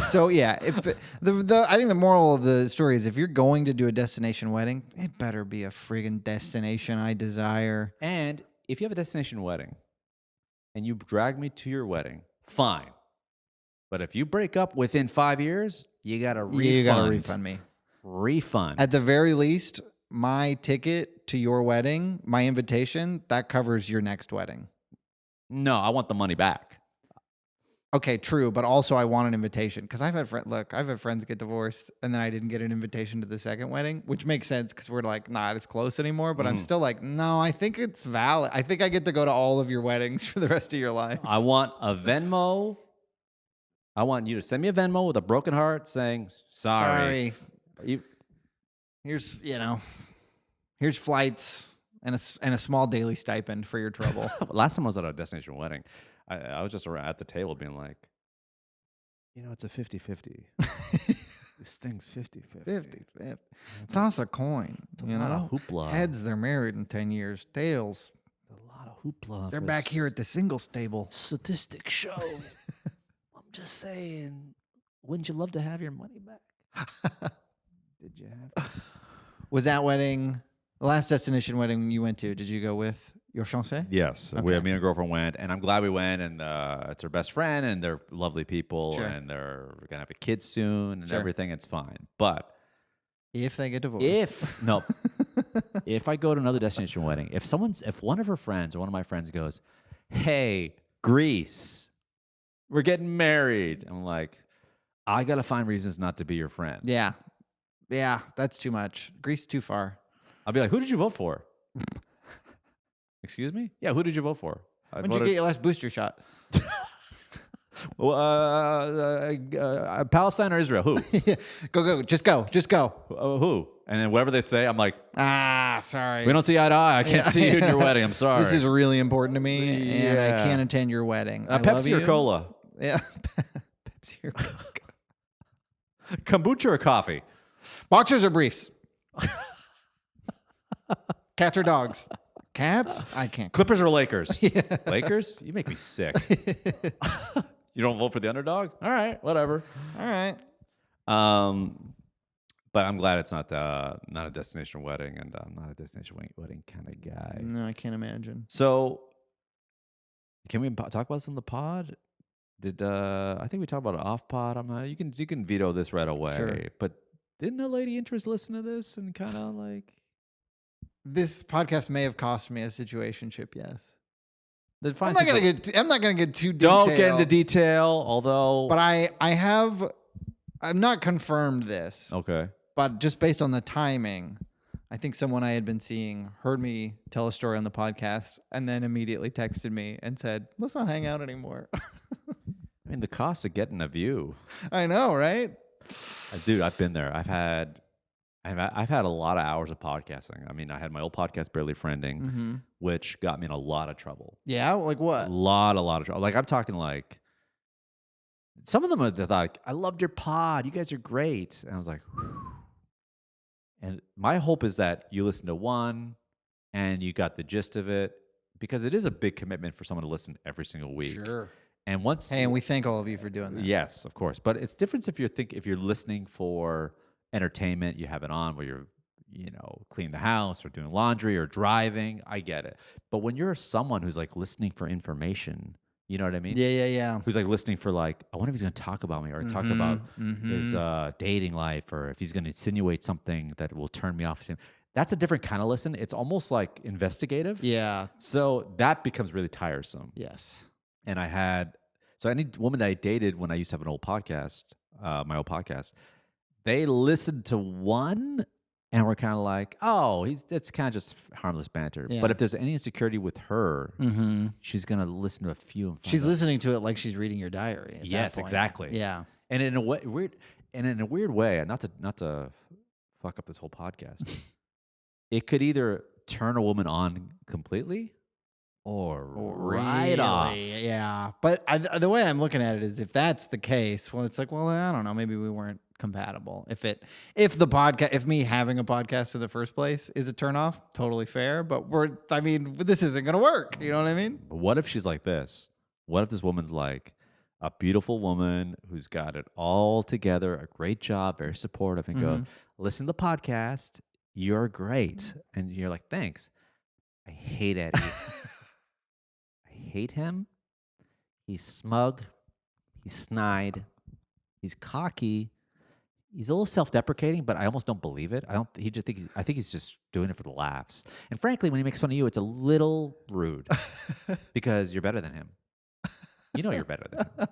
So if I think the moral of the story is, if you're going to do a destination wedding, it better be a friggin' destination I desire. And if you have a destination wedding and you drag me to your wedding, fine. But if you break up within 5 years, you got to refund. You got to refund me. Refund. At the very least, my ticket to your wedding, my invitation, that covers your next wedding. No, I want the money back. Okay, true, but also I want an invitation, because I've had friends get divorced, and then I didn't get an invitation to the second wedding, which makes sense because we're like not as close anymore. But I'm still like, no, I think it's valid. I think I get to go to all of your weddings for the rest of your life. I want a Venmo. I want you to send me a Venmo with a broken heart saying sorry. Here's Here's flights and a small daily stipend for your trouble. Last time I was at a destination wedding, I was just around at the table being like, it's a 50-50. This thing's 50-50. 50. Toss a coin. It's a lot of hoopla. Heads, they're married in 10 years. Tails, A lot of hoopla. they're back here at the singles table. Statistics show. I'm just saying, wouldn't you love to have your money back? Did you have it? Was that wedding, the last destination wedding you went to, did you go with your fiancé? Yes. Okay. Me and a girlfriend went, and I'm glad we went, and it's her best friend, and they're lovely people, Sure. and they're going to have a kid soon, and Sure. everything. It's fine. But If they get divorced. if I go to another destination wedding, if one of her friends or one of my friends goes, hey, Greece, we're getting married. I'm like, I got to find reasons not to be your friend. Yeah. Yeah, that's too much. Greece too far. I'll be like, who did you vote for? Excuse me? Yeah, who did you vote for? When did you get your last booster shot? Well, Palestine or Israel? Who? Go. Just go. Who? And then whatever they say, I'm like, Sorry. we don't see eye to eye. I can't see you in your wedding. I'm sorry. This is really important to me, and I Yeah. can't attend your wedding. I love Pepsi or you. cola? Yeah. Pepsi or Cola. Kombucha or coffee? Boxers or briefs? Cats or dogs? Cats? I can't. Clippers or Lakers? Lakers? You make me sick. You don't vote for the underdog? All right, whatever. All right. But I'm glad it's not a destination wedding, and I'm not a destination wedding kind of guy. No, I can't imagine. So, can we talk about this on the pod? I think we talked about it off pod? I'm not. You can veto this right away. Sure. But didn't a lady interest listen to this and kind of like? This podcast may have cost me a situationship. Yes. I'm I'm not gonna get too detailed. Don't get into detail. Although, But I'm not confirmed this. okay. But just based on the timing, I think someone I had been seeing heard me tell a story on the podcast and then immediately texted me and said, let's not hang out anymore. I mean, the cost of getting a view. I know, right? Dude, I've been there. I've had a lot of hours of podcasting. I mean, I had my old podcast, Barely Friending, Mm-hmm. which got me in a lot of trouble. Yeah, like A what? lot of trouble. Like, I'm talking like, some of them are like, I loved your pod. You guys are great. And I was like, whew. And my hope is that you listen to one and you got the gist of it, because it is a big commitment for someone to listen every single week. Sure. And once, Hey, and we thank all of you for doing that. yes, of course. But it's different if you're listening for entertainment, you have it on where you're, cleaning the house or doing laundry or driving. I get it. But when you're someone who's like listening for information, you know what I mean? Yeah. Who's like listening for like, I wonder if he's going to talk about me or talk about his dating life, or if he's going to insinuate something that will turn me off to him. That's a different kind of listen. It's almost like investigative. Yeah. So that becomes really tiresome. Yes. And any woman that I dated when I used to have an old podcast, my old podcast, they listened to one and were kind of like, oh, it's kind of just harmless banter. Yeah. But if there's any insecurity with her, she's going to listen to a few. And She's listening to it like she's reading your diary. At yes, that point. exactly. Yeah. And in a weird way, not to fuck up this whole podcast, it could either turn a woman on completely or right off. Yeah. But the way I'm looking at it is, if that's the case, well, it's like, well, I don't know, maybe we weren't compatible. If me having a podcast in the first place is a turnoff, totally fair. But this isn't gonna work. You know what I mean? But what if she's like this? What if this woman's like a beautiful woman who's got it all together, a great job, very supportive, and goes, listen to the podcast, you're great. And you're like, thanks. I hate Eddie. I hate him. He's smug. He's snide. He's cocky. He's a little self-deprecating, but I almost don't believe it. I think he's just doing it for the laughs. And frankly, when he makes fun of you, it's a little rude because you're better than him. You know you're better than him.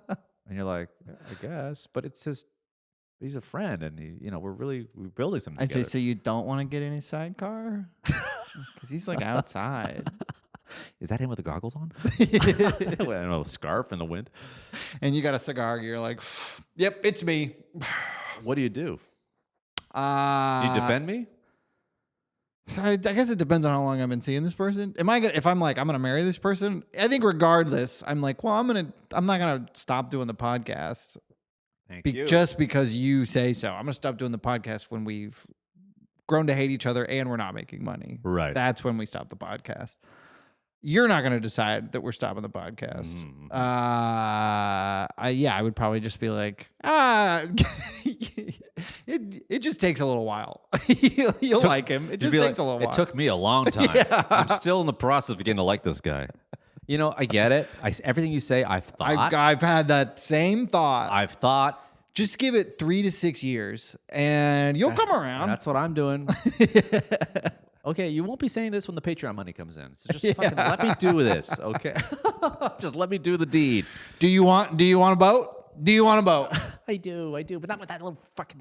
And you're like, I guess, but it's just, he's a friend, and we're building something I'd together. say, so you don't want to get in his sidecar? Because he's like outside. Is that him with the goggles on? I don't know, a scarf in the wind. And you got a cigar, you're like, yep, it's me. What do you do? Do you defend me? I guess it depends on how long I've been seeing this person. If I'm like, I'm gonna marry this person, I think regardless, I'm like, well, I'm not gonna stop doing the podcast Thank you. just because you say so. I'm gonna stop doing the podcast when we've grown to hate each other and we're not making money. Right. That's when we stop the podcast. You're not going to decide that we're stopping the podcast. Mm-hmm. I would probably just be like, it just takes a little while. You'll like him. It just takes a little while. It took me a long time. Yeah. I'm still in the process of getting to like this guy. You know, I get it. Everything you say, I've thought. I've had that same thought. I've thought. Just give it 3 to 6 years and you'll come around. That's what I'm doing. Okay, you won't be saying this when the Patreon money comes in. So just fucking let me do this, okay? Just let me do the deed. Do you want a boat? Do you want a boat? I do, but not with that little fucking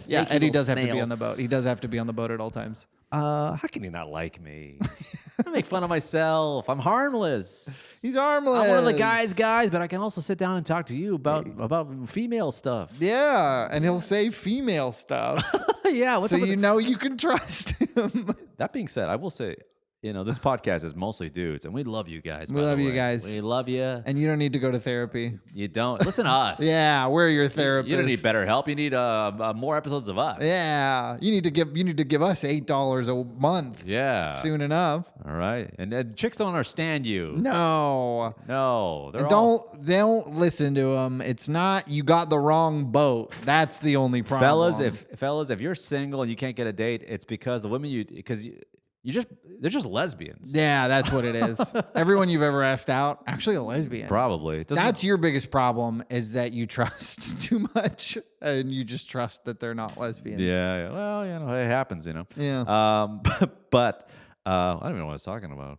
Yeah, Eddie does have to be snail. on the boat. He does have to be on the boat at all times. How can you not like me? I make fun of myself. I'm harmless. He's harmless. I'm one of the guys, but I can also sit down and talk to you about female stuff. Yeah, and he'll say female stuff. Yeah. So you know you can trust him. That being said, I will say, you know, this podcast is mostly dudes, and we love you guys. We love you guys. We love you. And you don't need to go to therapy. You don't. Listen to us. Yeah, we're your therapist. You don't need better help. You need more episodes of us. Yeah, you need to give us $8 a month. Yeah. Soon enough. All right. And chicks don't understand you. No. No. Don't listen to them. It's not you got the wrong boat. That's the only problem. Fellas, if you're single and you can't get a date, it's because the women they're just lesbians. Yeah, that's what it is. Everyone you've ever asked out, actually a lesbian. Probably. That's your biggest problem is that you trust too much and you just trust that they're not lesbians. Yeah. Well, you know, it happens, you know. Yeah. But I don't even know what I was talking about.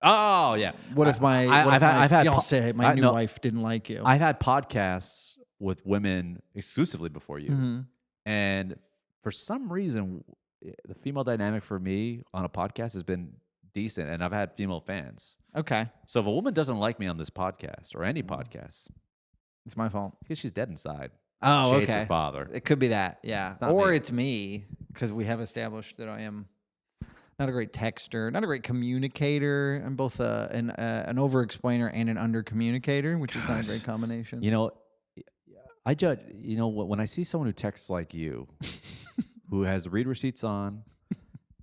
Oh, yeah. What if my fiance, my new wife didn't like you? I've had podcasts with women exclusively before you. Mm-hmm. And for some reason, the female dynamic for me on a podcast has been decent, and I've had female fans. Okay. So if a woman doesn't like me on this podcast or any podcast, it's my fault. It's because she's dead inside. Oh, She hates okay. her father. It could be that, yeah. Not Or me. it's me, because we have established that I am not a great texter, not a great communicator. I'm both an over-explainer and an under-communicator, which is not a great combination. You know, I judge, you know, when I see someone who texts like you, who has read receipts on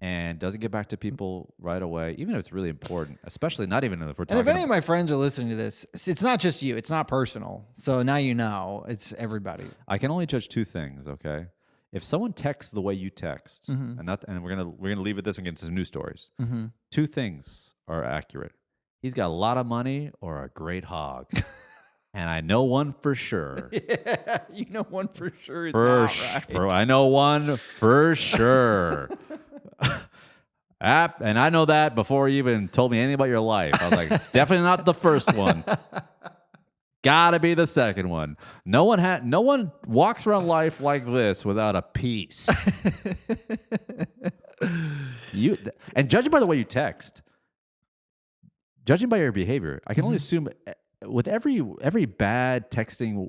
and doesn't get back to people right away, even if it's really important, especially not even if we're talking And if any of my friends are listening to this, it's not just you. It's not personal. So now you know. It's everybody. I can only judge two things, okay? If someone texts the way you text, Mm-hmm. and we're gonna leave it this and get into some news stories. Mm-hmm. Two things are accurate. He's got a lot of money or a great hog. And I know one for sure. Yeah, you know one for sure is not right. I know one for sure. And I know that before you even told me anything about your life. I was like, it's definitely not the first one. Gotta be the second one. No one walks around life like this without a piece. And judging by the way you text, judging by your behavior, I can only assume with every bad texting,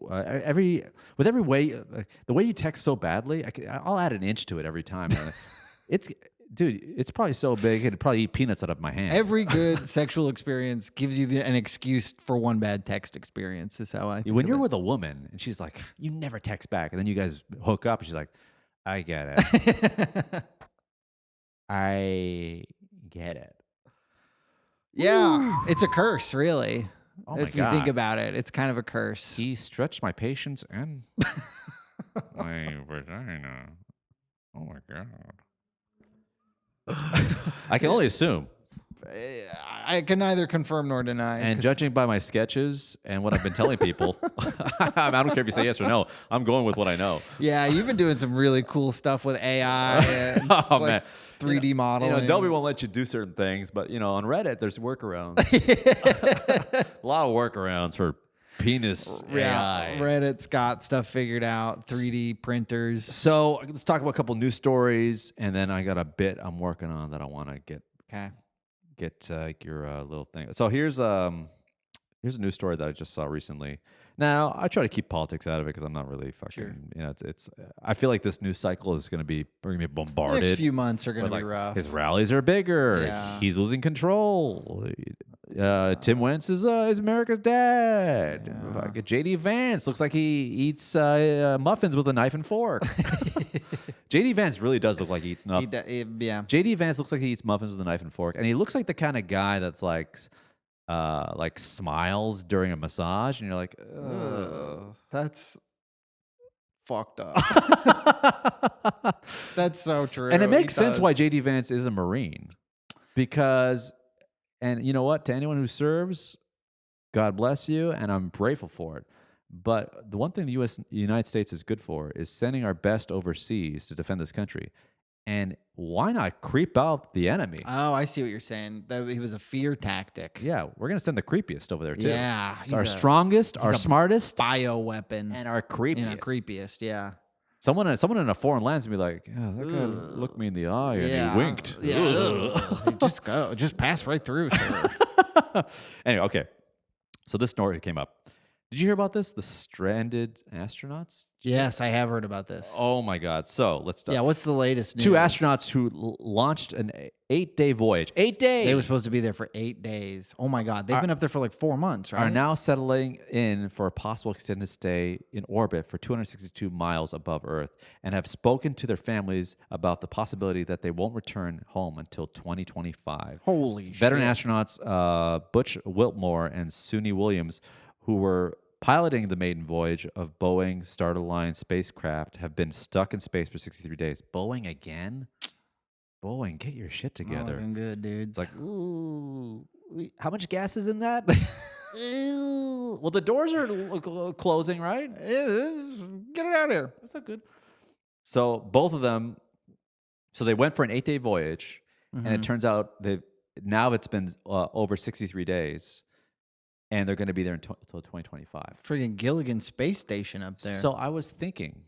with every way, the way you text so badly, I'll add an inch to it every time. It's probably so big it'd probably eat peanuts out of my hand. Every good sexual experience gives you an excuse for one bad text experience. Is how I think When of you're it. with a woman and she's like, "You never text back," and then you guys hook up, and she's like, "I get it, I get it." Yeah, it's a curse, really. Oh my if you God. think about it, it's kind of a curse. He stretched my patience and my vagina. Oh my God. I can only assume. I can neither confirm nor deny. And 'cause- judging by my sketches and what I've been telling people, I don't care if you say yes or no. I'm going with what I know. yeah, you've been doing some really cool stuff with AI and Oh, man. 3D modeling. Adobe won't let you do certain things, but on Reddit, there's workarounds. A lot of workarounds for penis AI. Reddit's got stuff figured out. 3D printers. So let's talk about a couple news stories, and then I got a bit I'm working on that I want to get your little thing. So here's a news story that I just saw recently. Now, I try to keep politics out of it because I'm not really fucking. Sure. You know, it's. I feel like this news cycle is going to be. We're going to be bombarded. Next few months are going to be like, rough. His rallies are bigger. Yeah. He's losing control. Tim Wentz is America's dad. Yeah. JD Vance looks like he eats muffins with a knife and fork. JD Vance really does look like he eats nothing. Yeah. JD Vance looks like he eats muffins with a knife and fork, and he looks like the kind of guy that's like smiles during a massage, and you're like, ugh. That's fucked up. That's so true. And it makes sense why JD Vance is a Marine, because, and you know what? To anyone who serves, God bless you, and I'm grateful for it. But the one thing the United States is good for is sending our best overseas to defend this country. And why not creep out the enemy? Oh, I see what you're saying. That he was a fear tactic. Yeah, we're going to send the creepiest over there, too. Yeah. It's our strongest, our smartest, bioweapon. and our creepiest. Creepiest, yeah. Someone in a foreign land's going to be like, yeah, that guy looked me in the eye and he winked. Yeah. Just go. Just pass right through, sir. Anyway, okay. So this story came up. Did you hear about this? The stranded astronauts? Yes, I have heard about this. Oh my God. So let's start. Yeah, what's the latest news? 2 astronauts who launched an 8-day voyage. 8 days. They were supposed to be there for 8 days. Oh my God. They've been up there for like 4 months, right? Are now settling in for a possible extended stay in orbit for 262 miles above Earth, and have spoken to their families about the possibility that they won't return home until 2025. Holy Veteran shit. astronauts Butch Wiltmore and Suni Williams, who were piloting the maiden voyage of Boeing Star Alliance spacecraft, have been stuck in space for 63 days. Boeing again? Boeing, get your shit together. Looking good, dude. It's like, ooh, how much gas is in that? Ew. Well, the doors are closing, right? Get it out here. That's not good. So both of them, so they went for an 8-day voyage, and it turns out now it's been over 63 days. And they're going to be there until 2025. Friggin' Gilligan Space Station up there. So I was thinking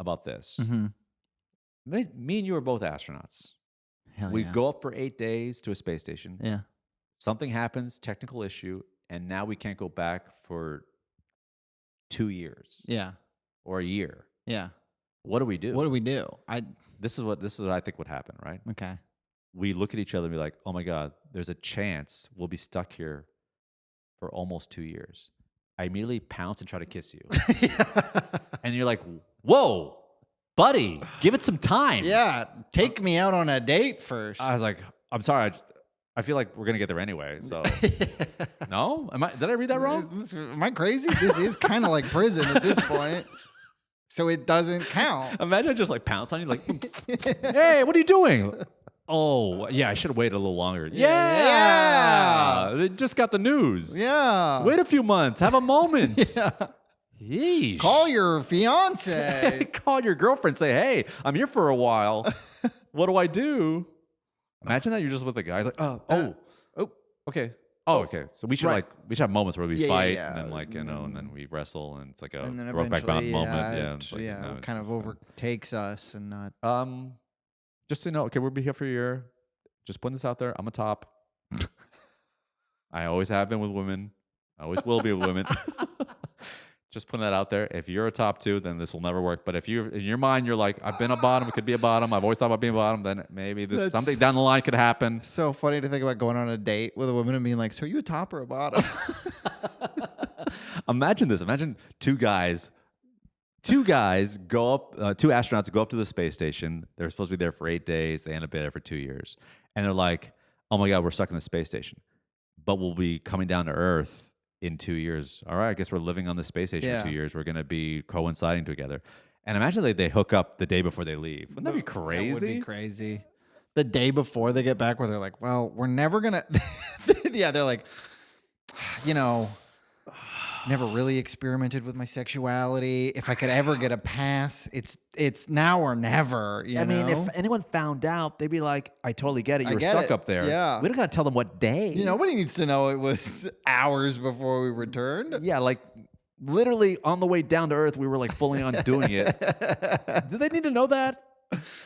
about this. Mm-hmm. Me and you are both astronauts. Hell We yeah. go up for 8 days to a space station. Yeah. Something happens, technical issue, and now we can't go back for 2 years. Yeah. Or a year. Yeah. What do we do? What do we do? This is what I think would happen, right? Okay. We look at each other and be like, oh my God, there's a chance we'll be stuck here for almost 2 years. I immediately pounce and try to kiss you. And you're like, whoa, buddy, give it some time. Yeah. Take me out on a date first. I was like, I'm sorry. I feel like we're going to get there anyway. So, no? Did I read that wrong? Am I crazy? This is kind of like prison at this point. So it doesn't count. Imagine I just like pounce on you like, hey, what are you doing? Oh, yeah, I should have waited a little longer. Yeah. They just got the news. Yeah. Wait a few months. Have a moment. Yeah. Yeesh. Call your fiance. Call your girlfriend. Say, hey, I'm here for a while. What do I do? Imagine that you're just with a guy. He's like, oh, okay. Oh, okay. So we should have moments where we fight and then and then we wrestle and it's like a Brokeback Mountain moment. It kind of overtakes us and not. Just so you know, okay, we'll be here for a year. Just putting this out there. I'm a top. I always have been with women. I always will be with women. Just putting that out there. If you're a top 2, then this will never work. But if you, in your mind, you're like, I've been a bottom, it could be a bottom. I've always thought about being a bottom. Then maybe something down the line could happen. So funny to think about going on a date with a woman and being like, so are you a top or a bottom? Imagine this. Imagine two astronauts go up to the space station. They're supposed to be there for 8 days. They end up there for 2 years. And they're like, oh my God, we're stuck in the space station. But we'll be coming down to Earth in 2 years. All right, I guess we're living on the space station for 2 years. We're going to be coinciding together. And imagine they hook up the day before they leave. Wouldn't that be crazy? That would be crazy. The day before they get back where they're like, well, we're never going to. Yeah, they're like, never really experimented with my sexuality. If I could ever get a pass, it's now or never. I mean, if anyone found out, they'd be like, I totally get it. You're stuck up there. Yeah. We don't got to tell them what day. Nobody needs to know it was hours before we returned. Yeah, like literally on the way down to Earth, we were like fully on doing it. Do they need to know that?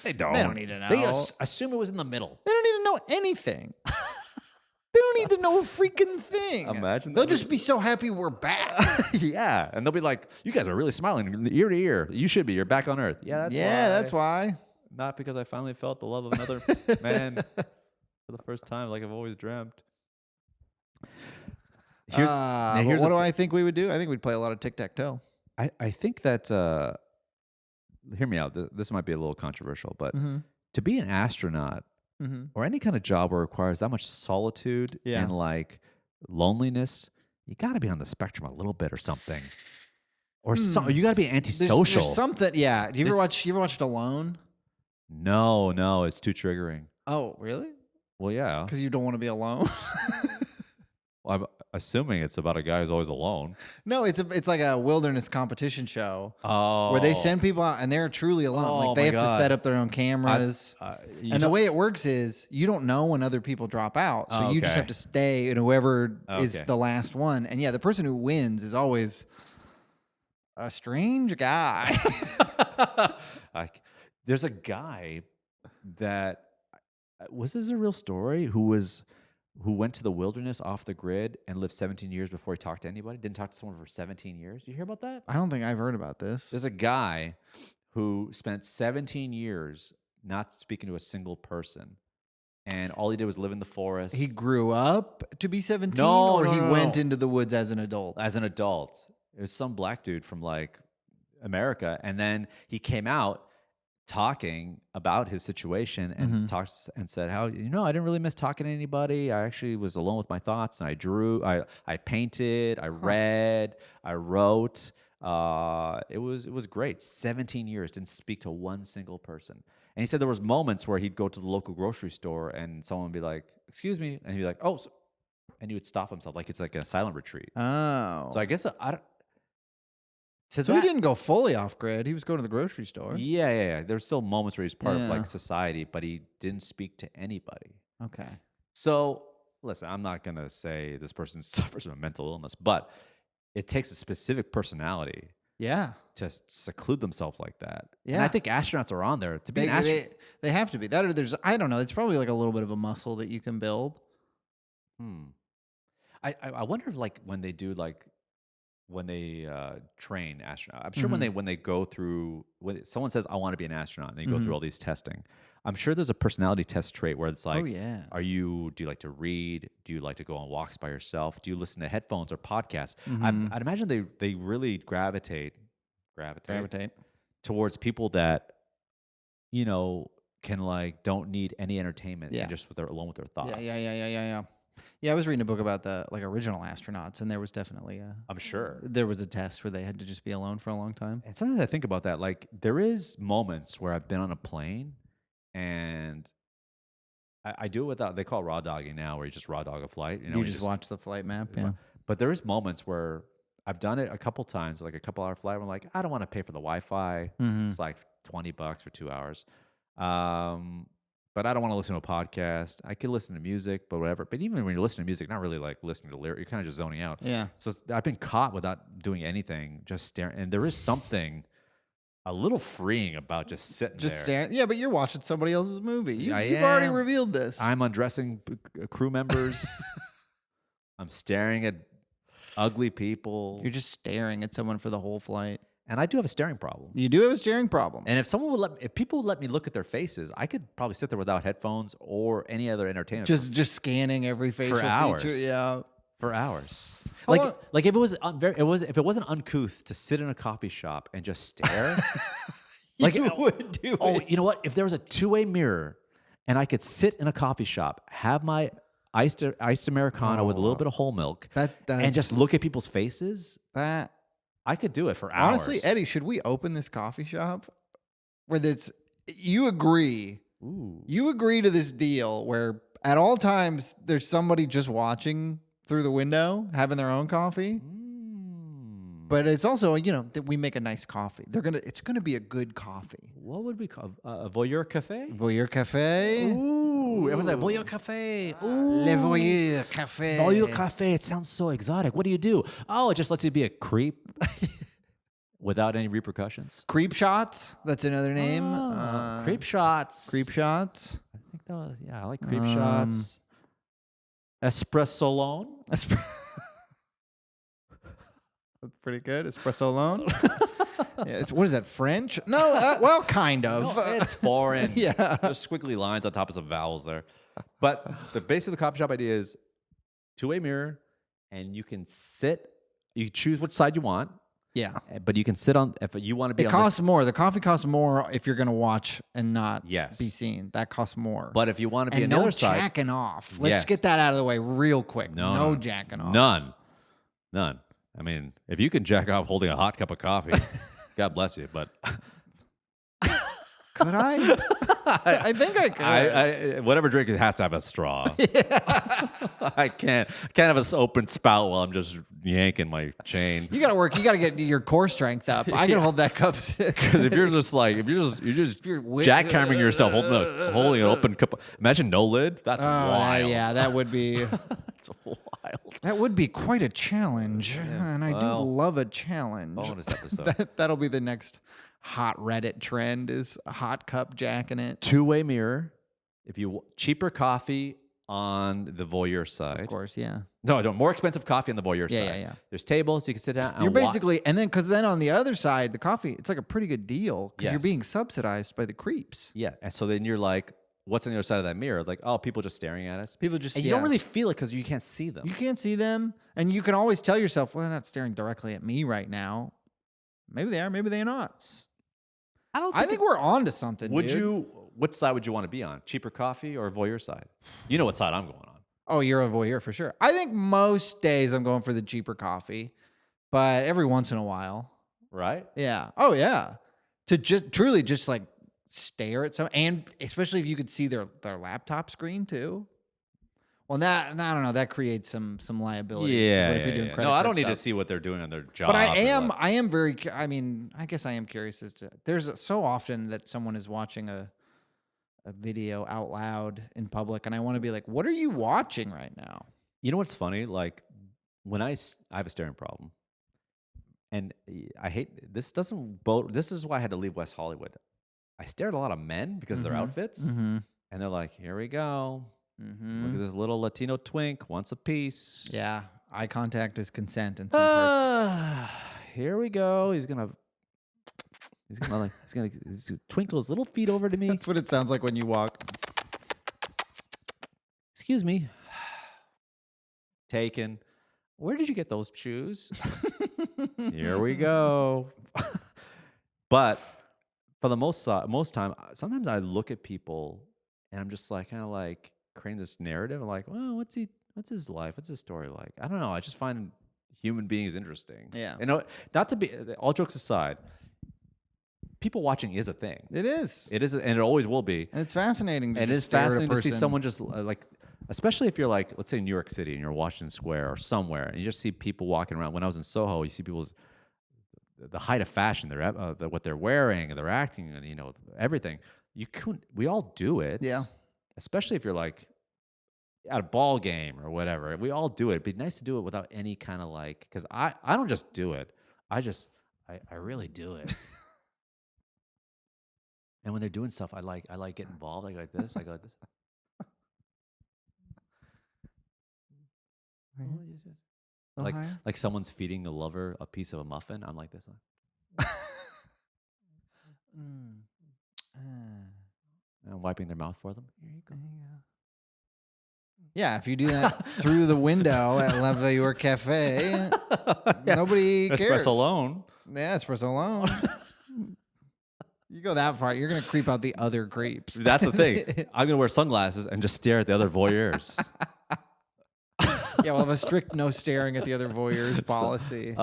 They don't. They don't need to know. They assume it was in the middle. They don't need to know anything. They don't don't need to know a freaking thing. Imagine they'll that. just be so happy we're back. Yeah, and they'll be like, "You guys are really smiling ear to ear. You should be. You're back on Earth." Yeah, That's why. Not because I finally felt the love of another man for the first time, like I've always dreamt. Here's what do I think we would do? I think we'd play a lot of tic-tac-toe. I think that hear me out. This might be a little controversial, but to be an astronaut or any kind of job where it requires that much solitude and like loneliness, you got to be on the spectrum a little bit or something, or you got to be antisocial. There's something. Yeah. Do you ever watched Alone? No, it's too triggering. Oh, really? Well, yeah. Because you don't want to be alone. Well, I'm assuming it's about a guy who's always alone. No, it's like a wilderness competition show. Oh. Where they send people out and they're truly alone. Oh, like they have to set up their own cameras. And the way it works is you don't know when other people drop out. So you just have to stay and whoever is the last one. And yeah, the person who wins is always a strange guy. There's a guy that was this a real story who went to the wilderness off the grid and lived 17 years before he talked to anybody? Didn't talk to someone for 17 years? Did you hear about that? I don't think I've heard about this. There's a guy who spent 17 years not speaking to a single person. And all he did was live in the forest. He grew up to be 17 No, or he no. went into the woods as an adult? As an adult. It was some black dude from like America. And then he came out talking about his situation and talked and said how, I didn't really miss talking to anybody. I actually was alone with my thoughts, and I drew, I painted, I read, I wrote. It was great. 17 years, didn't speak to one single person. And he said there was moments where he'd go to the local grocery store and someone would be like, "Excuse me," and he'd be like, "Oh," and he would stop himself like it's like a silent retreat. Oh. So I guess I don't. So he didn't go fully off grid. He was going to the grocery store. Yeah. There's still moments where he's part of like society, but he didn't speak to anybody. Okay. So listen, I'm not gonna say this person suffers from a mental illness, but it takes a specific personality. Yeah. To seclude themselves like that. Yeah. And I think astronauts are on there to be an astronaut. They have to be. That or there's, I don't know. It's probably like a little bit of a muscle that you can build. I wonder if like when they do like when they train astronauts, I'm sure when they go through, when someone says I want to be an astronaut and they go through all these testing, I'm sure there's a personality test trait where it's like, do you like to read? Do you like to go on walks by yourself? Do you listen to headphones or podcasts? I'd imagine they really gravitate towards people that can like don't need any entertainment and just alone with their thoughts. Yeah, I was reading a book about the like original astronauts, and there was definitely I'm sure there was a test where they had to just be alone for a long time. And sometimes I think about that. Like there is moments where I've been on a plane and I do it without, they call it raw dogging now, where you just raw dog a flight. You just watch the flight map. Yeah. But there is moments where I've done it a couple times, like a couple hour flight. Where I'm like, I don't want to pay for the Wi-Fi. It's like $20 for 2 hours. But I don't want to listen to a podcast. I could listen to music, but whatever. But even when you're listening to music, not really like listening to lyrics, you're kind of just zoning out. Yeah. So I've been caught without doing anything, just staring. And there is something a little freeing about just sitting there. Staring. Yeah, but you're watching somebody else's movie. You've already revealed this. I'm undressing crew members. I'm staring at ugly people. You're just staring at someone for the whole flight. And I do have a staring problem. You do have a staring problem. And if people would let me look at their faces, I could probably sit there without headphones or any other entertainment. Just scanning every facial for hours. feature. Yeah. For hours. Like if it wasn't uncouth to sit in a coffee shop and just stare. Like you would do it. You know what? If there was a two-way mirror and I could sit in a coffee shop, have my iced Americano with a little bit of whole milk, and just look at people's faces, I could do it for hours. Honestly, Eddie, should we open this coffee shop where you agree to this deal where at all times there's somebody just watching through the window having their own coffee? But it's also, that we make a nice coffee. It's gonna be a good coffee. What would we call a Voyeur Cafe? Voyeur Cafe. Ooh, everyone's like Voyeur Cafe. Ooh, Le Voyeur Cafe. Voyeur Cafe. It sounds so exotic. What do you do? Oh, it just lets you be a creep without any repercussions. Creep shots. That's another name. Creep shots. Creep shots. I think I like creep shots. Espresso alone? That's pretty good. Espresso alone. Yeah, what is that? French? No. Well, kind of. No, it's foreign. Yeah. There's squiggly lines on top of some vowels there. But the base of the coffee shop idea is two-way mirror, and you can sit. You choose which side you want. Yeah. But you can sit on, if you want to be It on costs this. more. The coffee costs more if you're going to watch and not Yes. be seen. That costs more. But if you want to be and on the no other side. jacking off. Let's Yes. get that out of the way real quick. No jacking off. None. I mean, if you can jack off holding a hot cup of coffee, God bless you. But could I? I think I could. I whatever drink, it has to have a straw. I can't have an open spout while I'm just yanking my chain. You got to work. You got to get your core strength up. I can hold that cup. Because if you're just jackhammering yourself holding an open cup. Imagine no lid. That's wild. Yeah, that would be. That's wild. That would be quite a challenge, and I do love a challenge. Bonus episode. That'll be the next hot Reddit trend: is a hot cup jacking it. Two-way mirror. If you cheaper coffee on the Voyeur side. Of course, yeah. No, more expensive coffee on the Voyeur side. Yeah. There's tables, you can sit down. You're basically, and then because then on the other side, the coffee, it's like a pretty good deal because you're Yes. being subsidized by the creeps. Yeah, and so then you're like, what's on the other side of that mirror? Like, oh, people just staring at us. People just, And you don't really feel it because you can't see them. you can't see them, and you can always tell yourself, well, they're not staring directly at me right now. Maybe they are, maybe they're not. I think we're on to something. Which side would you want to be on? Cheaper coffee or Voyeur side? You know what side I'm going on. Oh, you're a voyeur for sure. I think most days I'm going for the cheaper coffee, but every once in a while. Right? Yeah. Oh, yeah. To just truly just like stare at some, and especially if you could see their laptop screen too. Well, I don't know. That creates some liabilities. Yeah. What if you're doing credit No, I card don't need to stuff? see what they're doing on their job. But I am very. I mean, I guess I am curious as to. There's so often that someone is watching a video out loud in public, and I want to be like, "What are you watching right now?" You know what's funny? Like when I have a staring problem, and I hate this. This is why I had to leave West Hollywood. I stare at a lot of men because of their outfits, and they're like, "Here we go. Look at this little Latino twink, wants a piece." Yeah, eye contact is consent in some parts. Here we go. He's gonna twinkle his little feet over to me. That's what it sounds like when you walk. Excuse me. Taken. Where did you get those shoes? Here we go. But for the most time, sometimes I look at people and I'm just like, kind of like creating this narrative. I'm like, well, what's his life? What's his story like? I don't know. I just find human beings interesting. Yeah. You know, not to be, all jokes aside, people watching is a thing. It is. It is, and it always will be. And it's fascinating. And it's fascinating to see someone just like, especially if you're like, let's say New York City and you're Washington Square or somewhere, and you just see people walking around. When I was in Soho, you see people's the height of fashion, what they're wearing, and they're acting, and you know everything. We all do it. Yeah. Especially if you're like at a ball game or whatever. We all do it. It'd be nice to do it without any kind of like, because I don't just do it. I really do it. And when they're doing stuff, I like getting involved. I go like this. I go like this. Like someone's feeding a lover a piece of a muffin. I'm like this. I'm wiping their mouth for them. Here you go. Yeah, if you do that through the window at Voyeur Cafe, nobody cares. Espresso alone. Yeah, espresso alone. You go that far, you're going to creep out the other creeps. That's the thing. I'm going to wear sunglasses and just stare at the other voyeurs. Yeah, we'll have a strict no staring at the other voyeurs policy.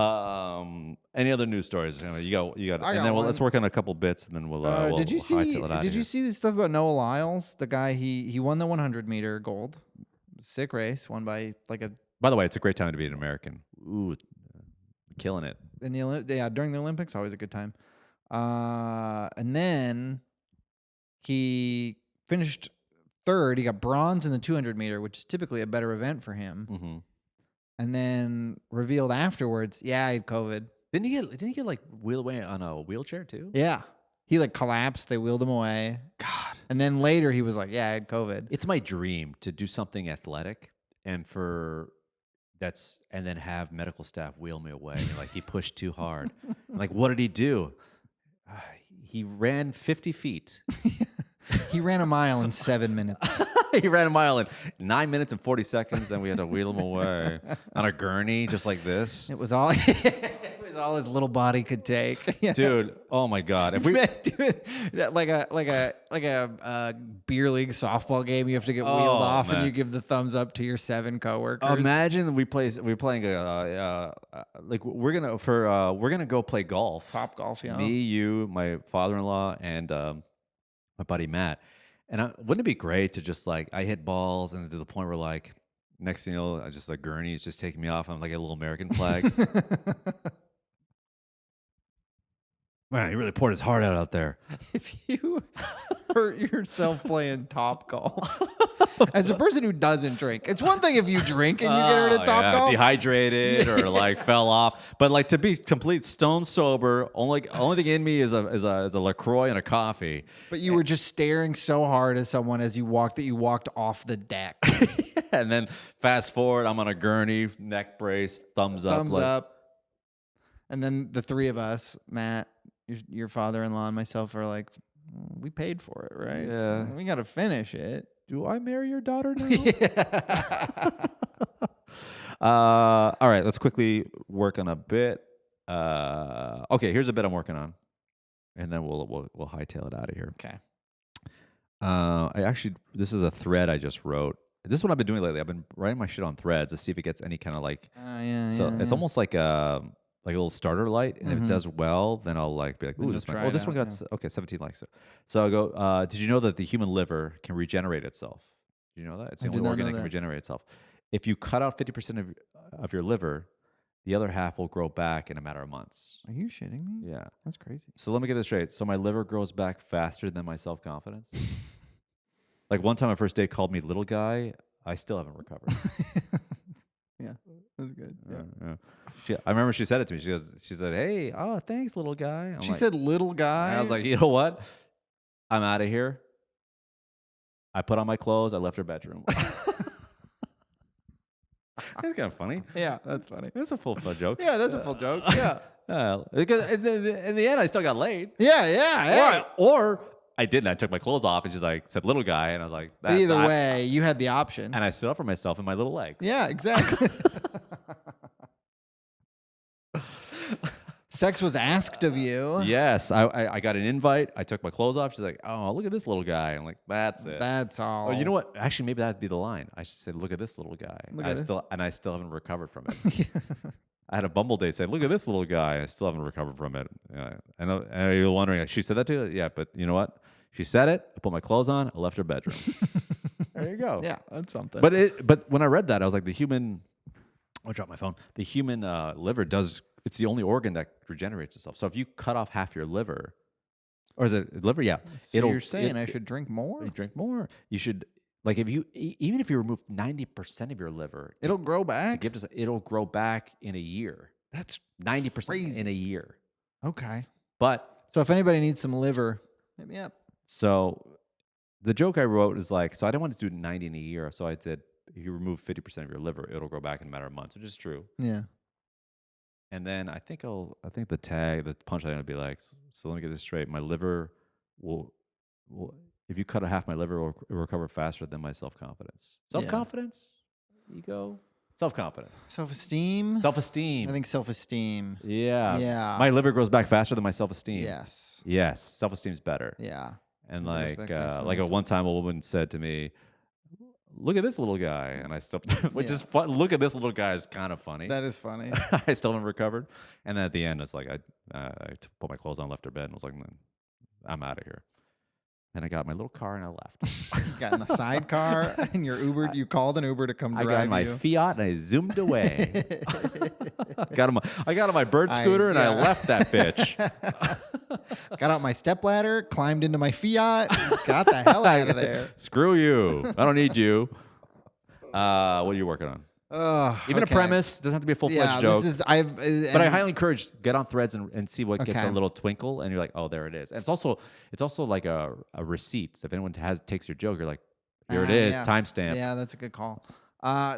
Any other news stories? Anyway, you got, and then let's work on a couple bits, and then we'll did you hightail it out Did of you here. see this stuff about Noah Lyles? The guy he won the 100-meter gold. Sick race, won by like a. By the way, it's a great time to be an American. Ooh, killing it. In the during the Olympics, always a good time. And then he finished third. He got bronze in the 200-meter, which is typically a better event for him. Mm-hmm. And then revealed afterwards, yeah, I had COVID. Didn't he get like wheeled away on a wheelchair too? Yeah. He like collapsed. They wheeled him away. God. And then later he was like, yeah, I had COVID. It's my dream to do something athletic and then have medical staff wheel me away. And like, he pushed too hard. I'm like, what did he do? He ran 50 feet. He ran a mile in 7 minutes. He ran a mile in 9 minutes and 40 seconds, and we had to wheel him away on a gurney, just like this. It was all his little body could take. Dude, oh my God! If we like a beer league softball game, you have to get wheeled off, man. and you give the thumbs up to your 7 coworkers. Imagine we're playing we're gonna go play golf. Top golf, yeah. Me, you, my father-in-law, and my buddy Matt. And wouldn't it be great to just like, I hit balls, and to the point where like, next thing you know, I just like gurney is just taking me off. I'm like a little American flag. Man, he really poured his heart out there. If you hurt yourself playing top golf, as a person who doesn't drink, it's one thing if you drink and you get hurt at top golf. Dehydrated or like fell off. But like, to be complete stone sober, only thing in me is a LaCroix and a coffee. But you were just staring so hard at someone as you walked that you walked off the deck. And then fast forward, I'm on a gurney, neck brace, thumbs up. And then the three of us, Matt, your father-in-law, and myself, are like, we paid for it, right? Yeah. So we got to finish it. Do I marry your daughter now? All right, let's quickly work on a bit. Okay, here's a bit I'm working on, and then we'll hightail it out of here. Okay. This is a thread I just wrote. This is what I've been doing lately. I've been writing my shit on threads to see if it gets any kind of like. It's almost like a little starter light, and if it does well, then I'll like be like, ooh, this one got 17 likes. So I go, did you know that the human liver can regenerate itself? Do you know that? It's the only organ that can regenerate itself. If you cut out 50% of your liver, the other half will grow back in a matter of months. Are you shitting me? Yeah. That's crazy. So let me get this straight. So my liver grows back faster than my self-confidence? Like one time my first date called me little guy. I still haven't recovered. Yeah, that's good. Yeah. I remember she said it to me. She said, "Hey, thanks, little guy." She said, "Little guy." I was like, you know what? I'm out of here. I put on my clothes. I left her bedroom. That's kind of funny. Yeah, that's funny. That's a full joke. Yeah, that's a full joke. Yeah. Because in the end, I still got laid. Yeah. Or I didn't. I took my clothes off and just like said "little guy," and I was like, either way, you had the option. And I stood up for myself in my little legs. Yeah, exactly. Sex was asked of you. Yes, I got an invite. I took my clothes off. She's like, "Oh, look at this little guy." I'm like, "That's it. That's all." Oh, you know what? Actually, maybe that'd be the line. I should say, "Look at this little guy." I still haven't recovered from it. I had a Bumble date say, "Look at this little guy." I still haven't recovered from it. And you're wondering, like, she said that to you? Yeah, but you know what? She said it. I put my clothes on. I left her bedroom. There you go. Yeah, that's something. But when I read that, I was like, I dropped my phone. The human liver does. It's the only organ that regenerates itself. So if you cut off half your liver, or is it liver? Yeah. So you're saying I should drink more? You drink more. You should, like, even if you remove 90% of your liver, it'll grow back. It'll grow back in a year. That's 90% crazy. in a year. Okay. But so if anybody needs some liver, hit me up. So the joke I wrote is like, so I didn't want to do 90 in a year. So I said, if you remove 50% of your liver, it'll grow back in a matter of months, which is true. Yeah. And then I think the punchline would be like, so let me get this straight. My liver will if you cut a half my liver, it will recover faster than my self-confidence. Self-confidence? Ego? Self-confidence. Self-esteem? Self-esteem. I think self-esteem. Yeah. Yeah. My liver grows back faster than my self-esteem. Yes. Yes. Self-esteem's better. Yeah. And like at one time a woman said to me, "Look at this little guy," and I still, which is fun. Look at this little guy is kind of funny. That is funny. I still haven't recovered. And then at the end, it's like I put my clothes on, left her bed, and was like, "I'm out of here." And I got my little car and I left. You got in a sidecar and you called an Uber to come drive you. I got in my Fiat and I zoomed away. I got on my bird scooter and I left that bitch. Got out my stepladder, climbed into my Fiat, got the hell out of there. Screw you. I don't need you. What are you working on? Even a premise doesn't have to be a full-fledged joke. But I highly encourage get on Threads and see what gets a little twinkle, and you're like, oh, there it is. And it's also like a receipt. If anyone takes your joke, you're like, here it is, timestamp. Yeah, that's a good call.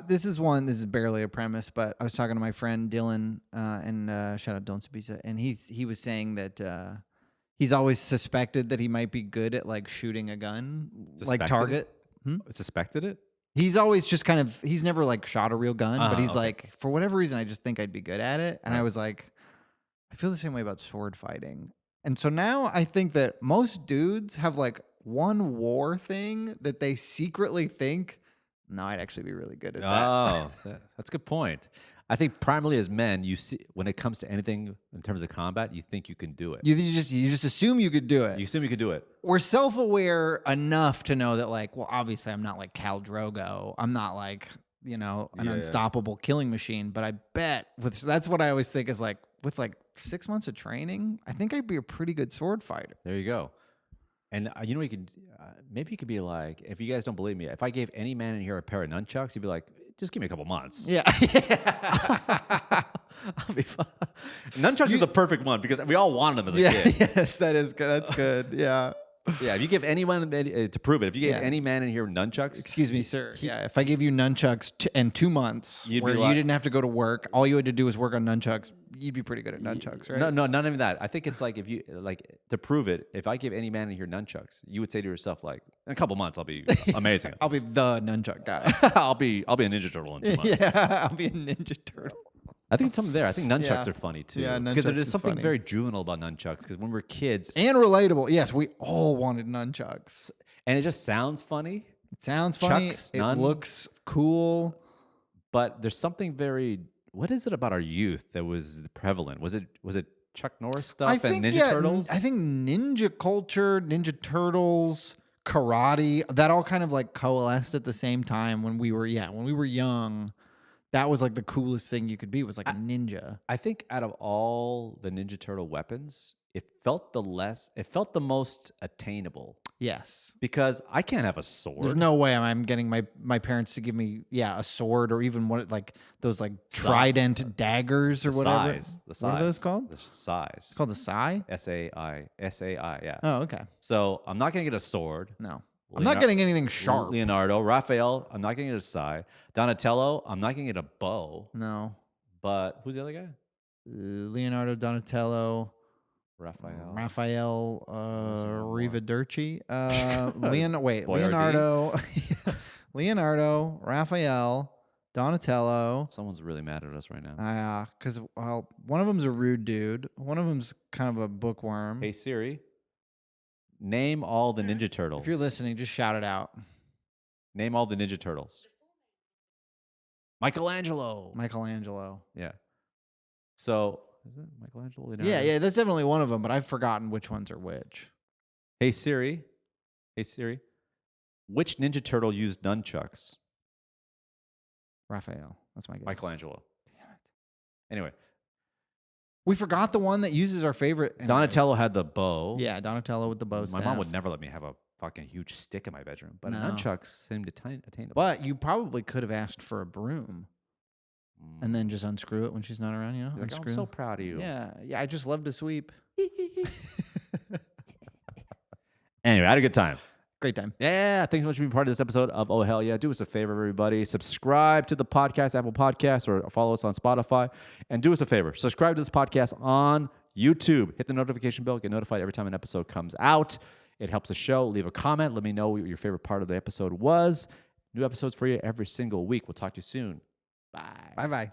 This is barely a premise, but I was talking to my friend Dylan, and shout out Dylan Sabisa, and he was saying that he's always suspected that he might be good at like shooting a gun, like target. Suspected it? He's always just he's never like shot a real gun, but he's like, for whatever reason, I just think I'd be good at it. And I was like, I feel the same way about sword fighting. And so now I think that most dudes have like one war thing that they secretly think, no, I'd actually be really good at that. Oh, that's a good point. I think primarily as men, you see when it comes to anything in terms of combat, you think you can do it. You just assume you could do it. You assume you could do it. We're self-aware enough to know that, like, well, obviously I'm not like Khal Drogo. I'm not like, an unstoppable killing machine. But I bet that's what I always think is like, with like 6 months of training, I think I'd be a pretty good sword fighter. There you go. And you know, you could maybe you could be like, if you guys don't believe me, if I gave any man in here a pair of nunchucks, you'd be like, just give me a couple months. Yeah. I'll be fine. Nunchucks is the perfect one because we all wanted them as a kid. Yes, that is good. That's good. Yeah. Yeah, if you give anyone to prove it, if you gave any man in here nunchucks, excuse me, sir. If I gave you nunchucks in 2 months, where you didn't have to go to work, all you had to do was work on nunchucks, you'd be pretty good at nunchucks, right? No, not even that. I think it's like if you like to prove it. If I give any man in here nunchucks, you would say to yourself, like, in a couple months, I'll be amazing. I'll be the nunchuck guy. I'll be a Ninja Turtle in 2 months. Yeah, I'll be a Ninja Turtle. I think it's something there. I think nunchucks are funny too. Yeah, because there's something funny. very juvenile about nunchucks. Because when we were kids, and relatable. Yes, we all wanted nunchucks, and it just sounds funny. It sounds funny. It looks cool, but there's something very. What is it about our youth that was prevalent? Was it Chuck Norris stuff and Ninja Turtles? I think ninja culture, Ninja Turtles, karate, that all kind of like coalesced at the same time when we were young. That was like the coolest thing you could be, was like a ninja. I think out of all the Ninja Turtle weapons, it felt the most attainable. Yes. Because I can't have a sword. There's no way I'm getting my parents to give me a sword, or even those trident daggers or whatever. The size. What are those called? The size. It's called the Sai? SAI, yeah. Oh, okay. So I'm not going to get a sword. No. I'm not getting anything sharp. Leonardo, Raphael, I'm not going to get a Sai. Donatello, I'm not going to get a bow. No. But who's the other guy? Leonardo, Donatello, Raphael, Rivederci. Leonardo, Leonardo, Raphael, Donatello. Someone's really mad at us right now. Because one of them's a rude dude. One of them's kind of a bookworm. Hey Siri, name all the Ninja Turtles. If you're listening, just shout it out. Name all the Ninja Turtles. Michelangelo. Yeah. So, is it Michelangelo? Leonardo? Yeah, that's definitely one of them, but I've forgotten which ones are which. Hey Siri, which Ninja Turtle used nunchucks? Raphael. That's my guess. Michelangelo. Damn it. Anyway. We forgot the one that uses our favorite. Anyways. Donatello had the bow. Yeah, Donatello with the bow staff. My mom would never let me have a fucking huge stick in my bedroom, but nunchucks seemed attainable. But you probably could have asked for a broom and then just unscrew it when she's not around, Like, I'm so proud of you. Yeah, I just love to sweep. Anyway, I had a good time. Great time. Yeah, thanks so much for being part of this episode of Oh Hell Yeah. Do us a favor, everybody. Subscribe to the podcast, Apple Podcasts, or follow us on Spotify. And do us a favor. Subscribe to this podcast on YouTube. Hit the notification bell. Get notified every time an episode comes out. It helps the show. Leave a comment. Let me know what your favorite part of the episode was. New episodes for you every single week. We'll talk to you soon. Bye. Bye-bye.